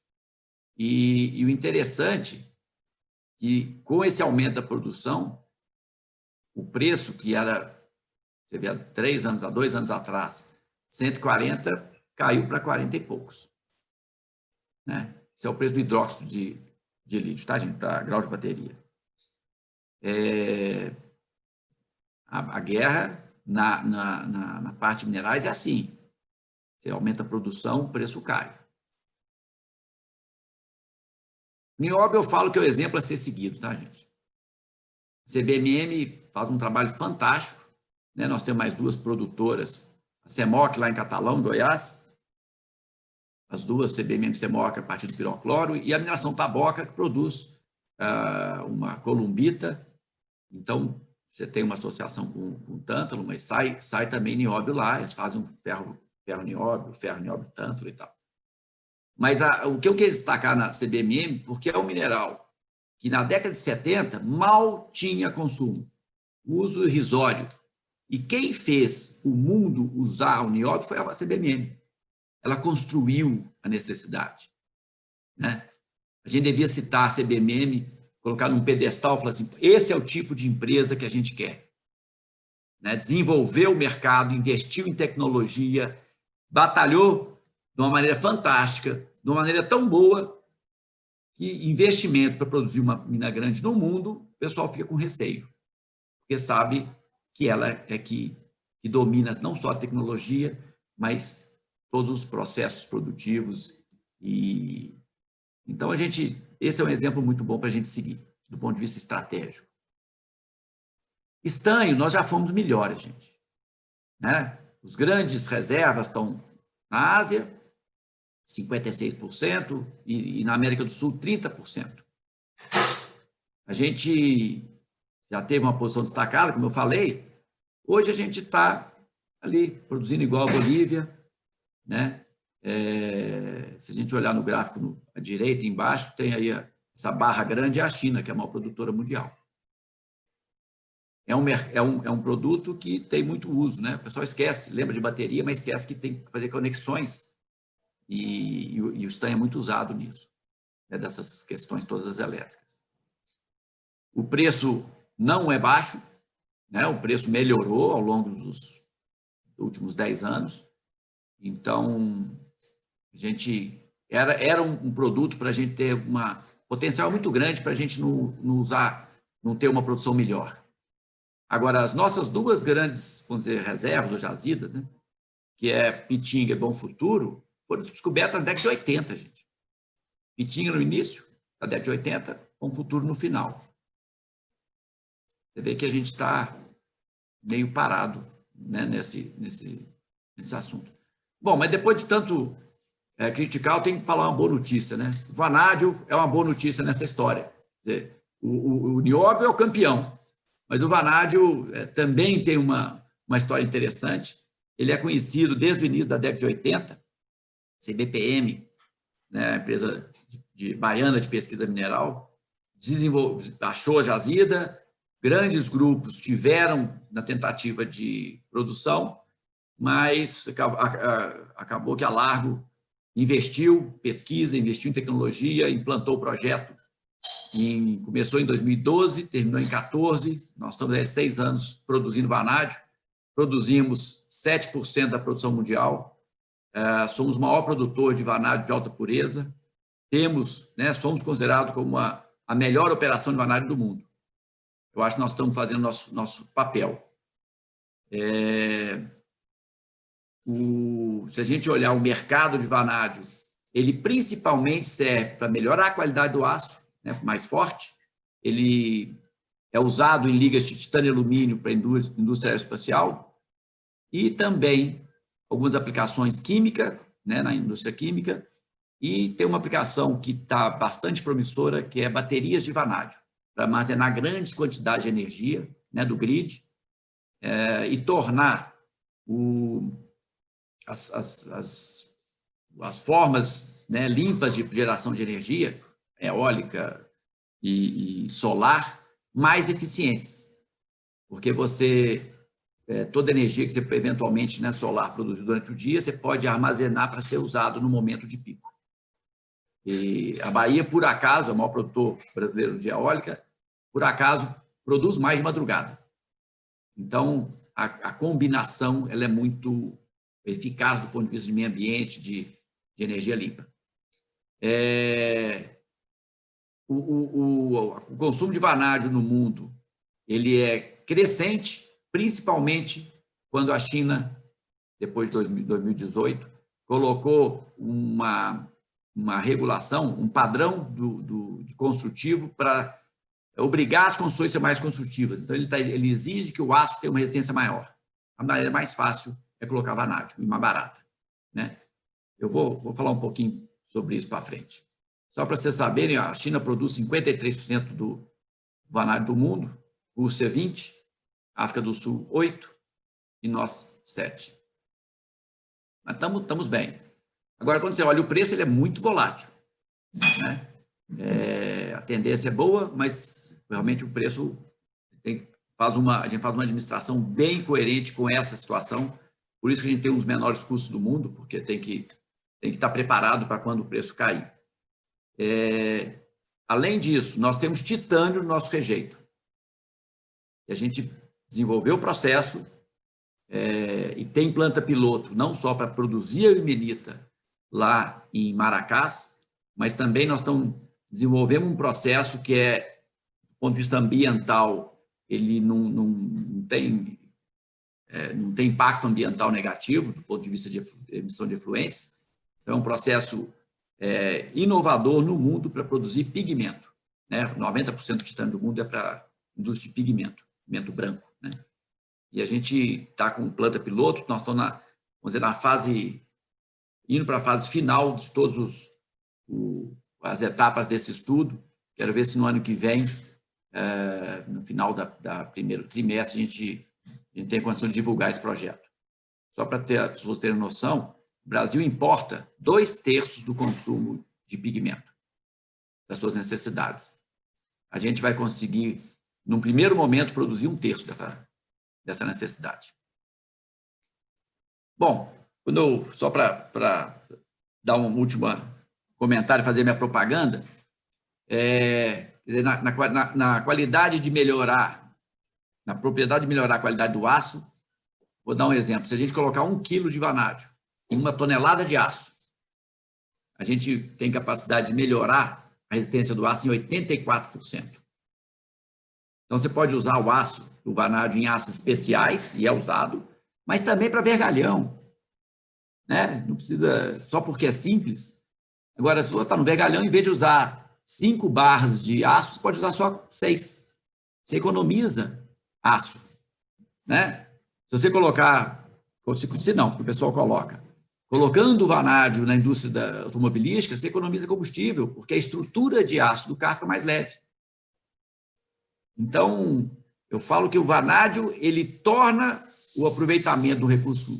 E o interessante é que, com esse aumento da produção, o preço que era, você vê, há 2 anos atrás, 140, caiu para 40 e poucos. Né? Esse é o preço do hidróxido de lítio, tá, gente? Para grau de bateria. A guerra na parte de minerais é assim. Você aumenta a produção, o preço cai. Nióbio, eu falo que é o exemplo a ser seguido, tá, gente? A CBMM faz um trabalho fantástico, né? Nós temos mais 2 produtoras, a CEMOC, lá em Catalão, Goiás, as 2, CBMM e CEMOC, a partir do pirocloro, e a mineração Taboca, que produz uma columbita. Então, você tem uma associação com tântalo, mas sai também nióbio lá, eles fazem um ferro-nióbio, tântalo e tal. Mas o que eu queria destacar na CBMM, porque é um mineral que na década de 70 mal tinha consumo, uso irrisório. E quem fez o mundo usar o nióbio foi a CBMM. Ela construiu a necessidade. Né? A gente devia citar a CBMM, colocar num pedestal e falar assim, esse é o tipo de empresa que a gente quer. Né? Desenvolveu o mercado, investiu em tecnologia, batalhou de uma maneira fantástica, de uma maneira tão boa, que investimento para produzir uma mina grande no mundo, o pessoal fica com receio, porque sabe que ela é que domina não só a tecnologia, mas todos os processos produtivos. Então, esse é um exemplo muito bom para a gente seguir, do ponto de vista estratégico. Estanho, nós já fomos melhores, gente. Né? Os grandes reservas estão na Ásia, 56%, e na América do Sul, 30%. A gente já teve uma posição destacada, como eu falei. Hoje a gente está ali produzindo igual a Bolívia. Né? Se a gente olhar no gráfico à direita, embaixo, tem aí essa barra grande, é a China, que é a maior produtora mundial. É um produto que tem muito uso. Né? O pessoal esquece, lembra de bateria, mas esquece que tem que fazer conexões. E o estanho é muito usado nisso, né, dessas questões todas elétricas. O preço não é baixo, né? O preço melhorou ao longo dos últimos 10 anos. Então, a gente era um produto para a gente ter uma potencial muito grande para a gente não ter uma produção melhor. Agora, as nossas duas grandes, vamos dizer, reservas, ou jazidas, né? Que é Pitinga e Bom Futuro, foram descobertas na década de 80, gente. Pitinga no início da década de 80, Bom Futuro no final. Você vê que a gente está meio parado, né, nesse assunto. Bom, mas depois de tanto criticar, eu tenho que falar uma boa notícia, né? O vanádio é uma boa notícia nessa história. Quer dizer, o nióbio é o campeão, mas o vanádio também tem uma história interessante. Ele é conhecido desde o início da década de 80, CBPM, né, a empresa baiana de pesquisa mineral, achou a jazida, grandes grupos tiveram na tentativa de produção, mas acabou que a Largo investiu pesquisa, investiu em tecnologia, implantou o projeto, começou em 2012, terminou em 2014, nós estamos há 6 anos produzindo vanádio, produzimos 7% da produção mundial, somos o maior produtor de vanádio de alta pureza, somos considerados como a melhor operação de vanádio do mundo. Eu acho que nós estamos fazendo nosso papel. Se a gente olhar o mercado de vanádio, ele principalmente serve para melhorar a qualidade do aço, né, mais forte. Ele é usado em ligas de titânio e alumínio para a indústria aeroespacial e também algumas aplicações químicas, né, na indústria química, e tem uma aplicação que está bastante promissora, que é baterias de vanádio, para armazenar grandes quantidades de energia, né, do grid, e tornar as formas, né, limpas de geração de energia, eólica e solar, mais eficientes. Porque toda energia que você eventualmente, né, solar produziu durante o dia, você pode armazenar para ser usado no momento de pico. E a Bahia, por acaso, é o maior produtor brasileiro de eólica, por acaso, produz mais de madrugada. Então, a combinação ela é muito eficaz do ponto de vista de meio ambiente, de energia limpa. O consumo de vanádio no mundo ele é crescente, principalmente quando a China, depois de 2018, colocou uma regulação, um padrão de construtivo para obrigar as construções a ser mais construtivas. Então, ele exige que o aço tenha uma resistência maior. A maneira mais fácil é colocar vanádio, e mais barata, né? Eu vou falar um pouquinho sobre isso para frente. Só para vocês saberem, a China produz 53% do vanádio do mundo, Rússia 20%, África do Sul 8% e nós 7%. Mas estamos bem. Agora, quando você olha o preço, ele é muito volátil, né? A tendência é boa, mas realmente o preço a gente faz uma administração bem coerente com essa situação. Por isso que a gente tem um dos menores custos do mundo, porque tem que estar preparado para quando o preço cair. Além disso, nós temos titânio no nosso rejeito. E a gente desenvolveu o processo e tem planta piloto, não só para produzir a ilmenita lá em Maracás, mas também nós desenvolvemos um processo que do ponto de vista ambiental, ele não tem impacto ambiental negativo, do ponto de vista de emissão de efluentes. Então, é um processo inovador no mundo para produzir pigmento, né? 90% do titânio do mundo é para indústria de pigmento branco, né? E a gente está com planta piloto, nós estamos indo para a fase final de todas as etapas desse estudo. Quero ver se no ano que vem, no final da primeiro trimestre, a gente tem condição de divulgar esse projeto. Só para as pessoas terem noção, o Brasil importa 2/3 do consumo de pigmento, das suas necessidades. A gente vai conseguir, num primeiro momento, produzir 1/3 dessa necessidade. Bom, só para dar um último comentário e fazer minha propaganda, Quer dizer, na qualidade de melhorar, na propriedade de melhorar a qualidade do aço, vou dar um exemplo. Se a gente colocar 1 quilo de vanádio em 1 tonelada de aço, a gente tem capacidade de melhorar a resistência do aço em 84%. Então, você pode usar o aço, o vanádio, em aços especiais, e é usado, mas também para vergalhão, né? Não precisa, só porque é simples. Agora, se você está no vergalhão, em vez de usar 5 barras de aço, você pode usar só 6. Você economiza aço, né? Se você colocar, se não, o pessoal coloca, colocando o vanádio na indústria automobilística, você economiza combustível, porque a estrutura de aço do carro fica mais leve. Então, eu falo que o vanádio, ele torna o aproveitamento do recurso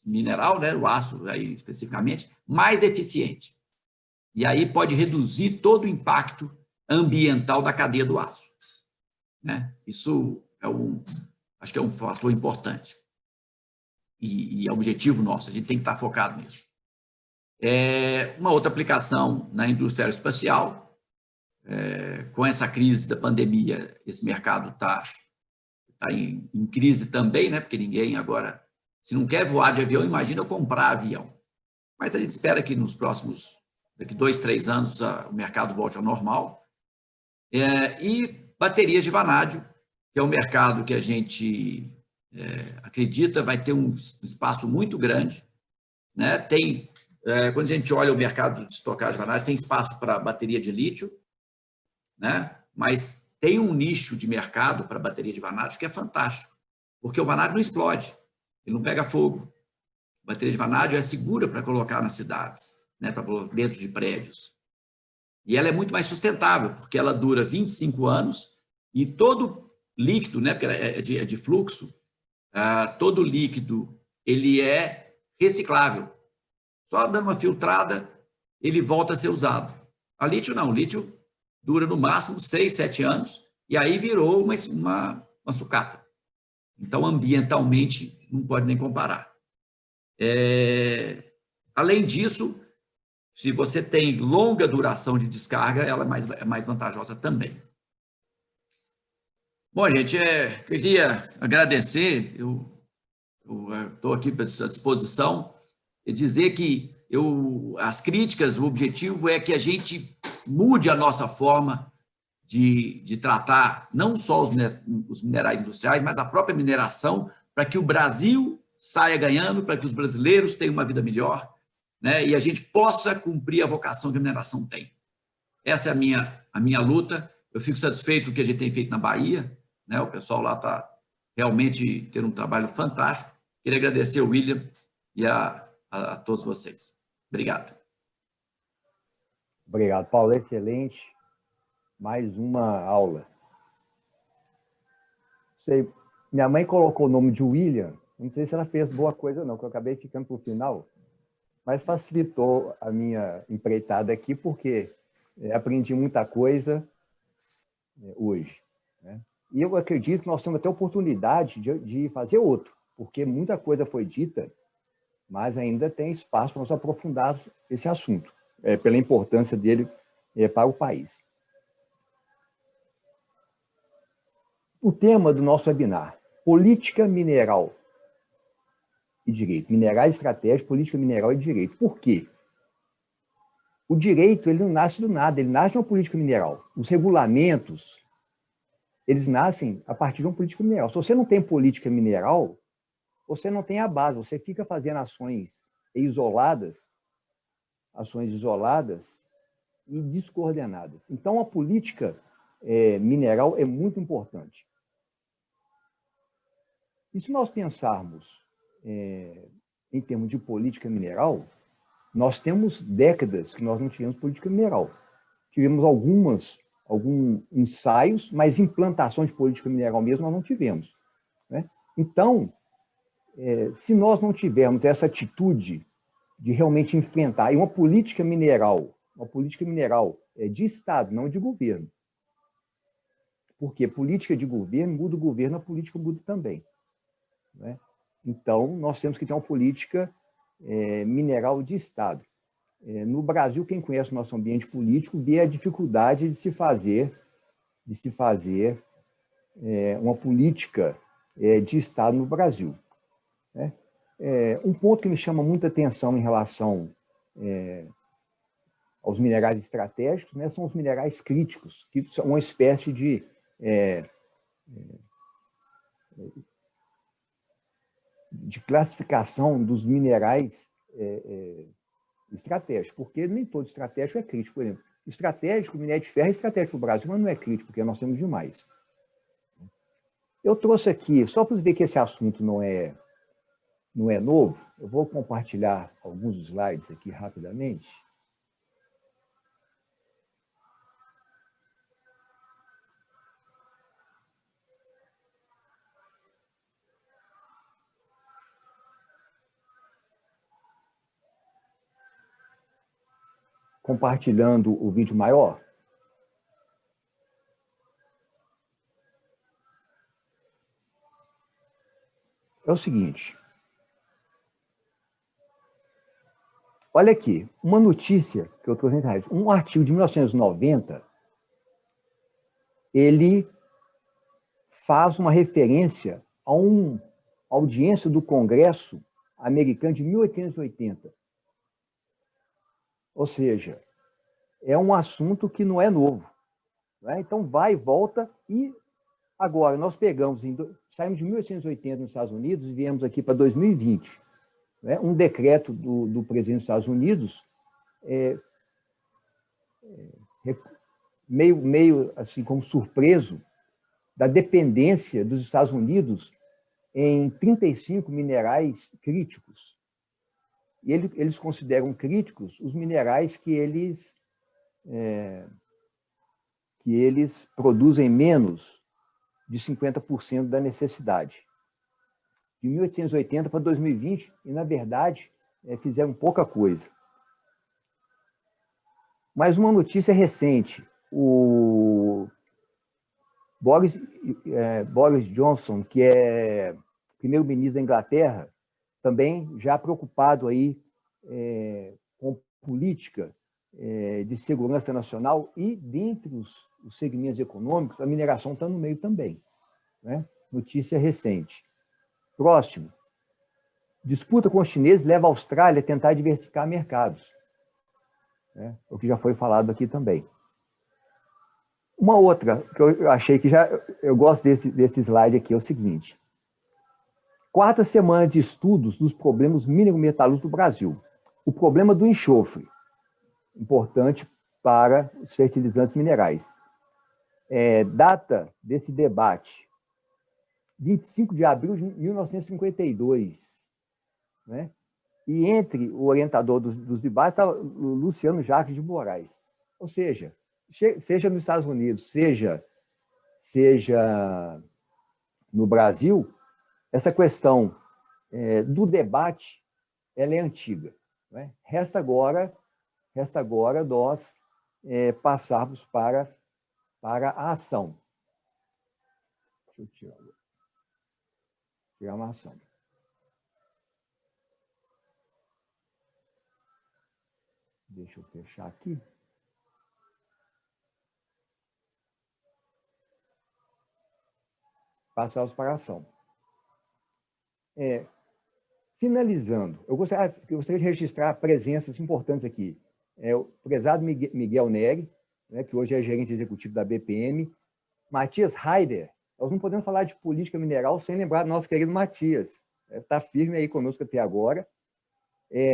mineral, né, o aço aí especificamente, mais eficiente. E aí pode reduzir todo o impacto ambiental da cadeia do aço, né? Isso acho que é um fator importante. E é objetivo nosso, a gente tem que estar focado nisso. Uma outra aplicação na indústria aeroespacial, com essa crise da pandemia, esse mercado está em crise também, né? Porque ninguém agora, se não quer voar de avião, imagina eu comprar avião. Mas a gente espera que nos próximos, daqui 2, 3 anos, o mercado volte ao normal. E baterias de vanádio, que é um mercado que a gente acredita vai ter um espaço muito grande, né? Quando a gente olha o mercado de estocagem de vanádio, tem espaço para bateria de lítio, né? Mas tem um nicho de mercado para bateria de vanádio que é fantástico, porque o vanádio não explode, ele não pega fogo. A bateria de vanádio é segura para colocar nas cidades, né? Para dentro de prédios. E ela é muito mais sustentável, porque ela dura 25 anos e todo líquido, né? Porque é de fluxo, todo líquido ele é reciclável. Só dando uma filtrada, ele volta a ser usado. A lítio não, o lítio dura no máximo 6, 7 anos, e aí virou uma sucata. Então, ambientalmente, não pode nem comparar. Além disso, se você tem longa duração de descarga, ela é mais vantajosa também. Bom, gente, queria agradecer, eu estou aqui à disposição, e dizer que as críticas, o objetivo é que a gente mude a nossa forma de tratar não só os minerais industriais, mas a própria mineração, para que o Brasil saia ganhando, para que os brasileiros tenham uma vida melhor, né? E a gente possa cumprir a vocação que a mineração tem. Essa é a minha luta. Eu fico satisfeito com o que a gente tem feito na Bahia, né? O pessoal lá está realmente tendo um trabalho fantástico. Queria agradecer ao William e a todos vocês. Obrigado. Obrigado, Paulo. Excelente. Mais uma aula. Minha mãe colocou o nome de William. Não sei se ela fez boa coisa, não, porque eu acabei ficando para o final. Mas facilitou a minha empreitada aqui, porque aprendi muita coisa hoje, né? E eu acredito que nós temos até oportunidade de fazer outro, porque muita coisa foi dita, mas ainda tem espaço para nós aprofundar esse assunto, pela importância dele para o país. O tema do nosso webinar, política mineral e direito. Minerais estratégicos, política mineral e direito. Por quê? O direito ele não nasce do nada, ele nasce de uma política mineral. Os regulamentos, eles nascem a partir de uma política mineral. Se você não tem política mineral, você não tem a base, você fica fazendo ações isoladas e descoordenadas. Então, a política mineral é muito importante. E se nós pensarmos em termos de política mineral, nós temos décadas que nós não tivemos política mineral. Tivemos alguns ensaios, mas implantação de política mineral mesmo nós não tivemos, né? Então, se nós não tivermos essa atitude de realmente enfrentar uma política mineral de Estado, não de governo, porque política de governo muda o governo, a política muda também, né? Então, nós temos que ter uma política mineral de Estado. No Brasil, quem conhece o nosso ambiente político vê a dificuldade de se fazer de se fazer uma política de Estado no Brasil. Né? Um ponto que me chama muita atenção em relação aos minerais estratégicos, né, são os minerais críticos, que são uma espécie de classificação dos minerais estratégicos, porque nem todo estratégico é crítico. Por exemplo, estratégico, o minério de ferro é estratégico para o Brasil, mas não é crítico, porque nós temos demais. Eu trouxe aqui, só para ver que esse assunto não é novo, eu vou compartilhar alguns slides aqui rapidamente. Compartilhando o vídeo maior. É o seguinte. Olha aqui, uma notícia que eu trouxe na internet. Um artigo de 1990, ele faz uma referência a uma audiência do Congresso americano de 1880. Ou seja, é um assunto que não é novo. Né? Então, vai e volta. E agora, nós saímos de 1880 nos Estados Unidos e viemos aqui para 2020. Né? Um decreto do presidente dos Estados Unidos, meio assim como surpreso, da dependência dos Estados Unidos em 35 minerais críticos. E eles consideram críticos os minerais que eles produzem menos de 50% da necessidade. De 1880 para 2020, e, na verdade, fizeram pouca coisa. Mas uma notícia recente, o Boris Johnson, que é primeiro-ministro da Inglaterra, também já preocupado aí com política de segurança nacional, e dentre os segmentos econômicos, a mineração está no meio também. Né? Notícia recente. Próximo. Disputa com os chineses leva a Austrália a tentar diversificar mercados. Né? O que já foi falado aqui também. Uma outra, que eu achei que eu gosto desse slide aqui, é o seguinte. 4 semanas de estudos dos problemas minerometalúrgicos do Brasil. O problema do enxofre, importante para os fertilizantes minerais. Data desse debate, 25 de abril de 1952. Né? E entre o orientador dos debates estava o Luciano Jacques de Moraes. Ou seja nos Estados Unidos, seja no Brasil, essa questão do debate, ela é antiga. Né? Resta agora nós passarmos para a ação. Deixa eu tirar uma ação. Deixa eu fechar aqui. Passarmos para a ação. Finalizando, eu gostaria de registrar presenças importantes aqui. O prezado Miguel Neri, né, que hoje é gerente executivo da BPM, Matias Heider. Nós não podemos falar de política mineral sem lembrar do nosso querido Matias. Está firme aí conosco até agora.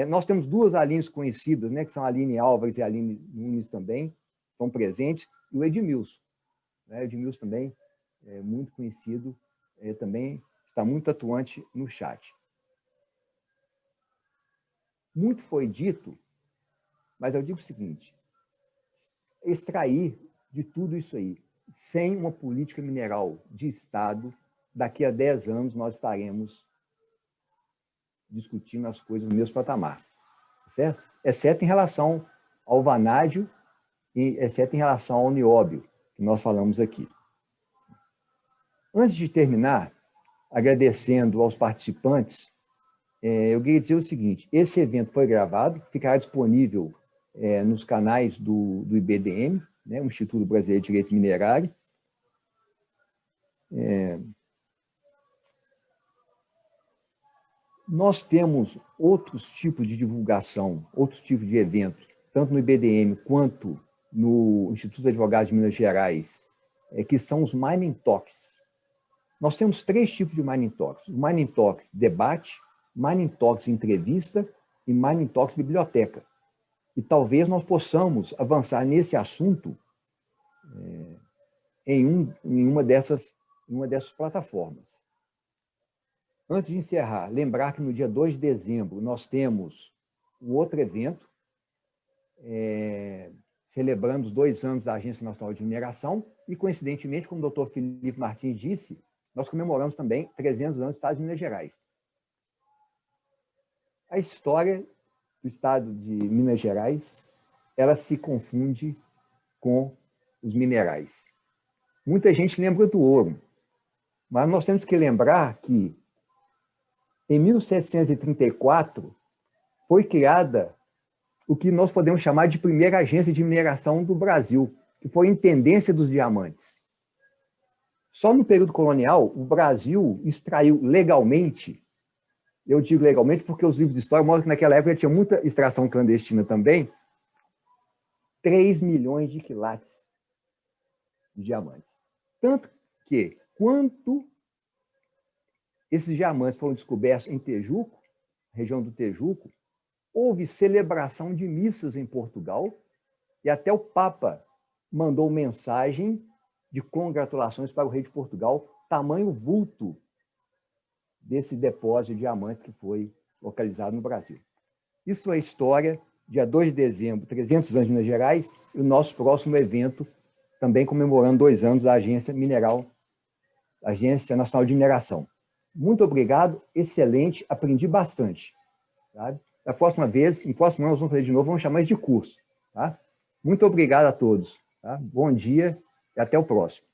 Nós temos 2 Alines conhecidas, né, que são a Aline Álvares e a Aline Nunes também, estão presentes, e o Edmilson. Né, Edmilson também é muito conhecido, também está muito atuante no chat. Muito foi dito, mas eu digo o seguinte, extrair de tudo isso aí, sem uma política mineral de Estado, daqui a 10 anos nós estaremos discutindo as coisas no mesmo patamar, certo? Exceto em relação ao vanádio e exceto em relação ao nióbio, que nós falamos aqui. Antes de terminar, agradecendo aos participantes, eu queria dizer o seguinte, esse evento foi gravado, ficará disponível nos canais do IBDM, né, o Instituto Brasileiro de Direito Minerário, Nós temos outros tipos de divulgação, outros tipos de eventos, tanto no IBDM quanto no Instituto de Advogados de Minas Gerais, que são os Mining Talks. Nós temos 3 tipos de Mining Talks. O Mining Talks debate, Mining Talks entrevista e Mining Talks biblioteca. E talvez nós possamos avançar nesse assunto em uma dessas plataformas. Antes de encerrar, lembrar que no dia 2 de dezembro nós temos um outro evento, celebrando os 2 anos da Agência Nacional de Mineração e, coincidentemente, como o doutor Felipe Martins disse, nós comemoramos também 300 anos do Estado de Minas Gerais. A história do Estado de Minas Gerais, ela se confunde com os minerais. Muita gente lembra do ouro, mas nós temos que lembrar que, em 1734, foi criada o que nós podemos chamar de primeira agência de mineração do Brasil, que foi a Intendência dos Diamantes. Só no período colonial, o Brasil extraiu legalmente, eu digo legalmente porque os livros de história mostram que naquela época tinha muita extração clandestina também, 3 milhões de quilates de diamantes. Tanto que, quando esses diamantes foram descobertos em Tejuco, região do Tejuco, houve celebração de missas em Portugal e até o Papa mandou mensagem de congratulações para o rei de Portugal, tamanho vulto desse depósito de diamantes que foi localizado no Brasil. Isso é história, dia 2 de dezembro, 300 anos de Minas Gerais, e o nosso próximo evento, também comemorando 2 anos da Agência Nacional de Mineração. Muito obrigado, excelente, aprendi bastante. Tá? Da próxima vez, em próximo ano nós vamos fazer de novo, vamos chamar isso de curso. Tá? Muito obrigado a todos. Tá? Bom dia e até o próximo.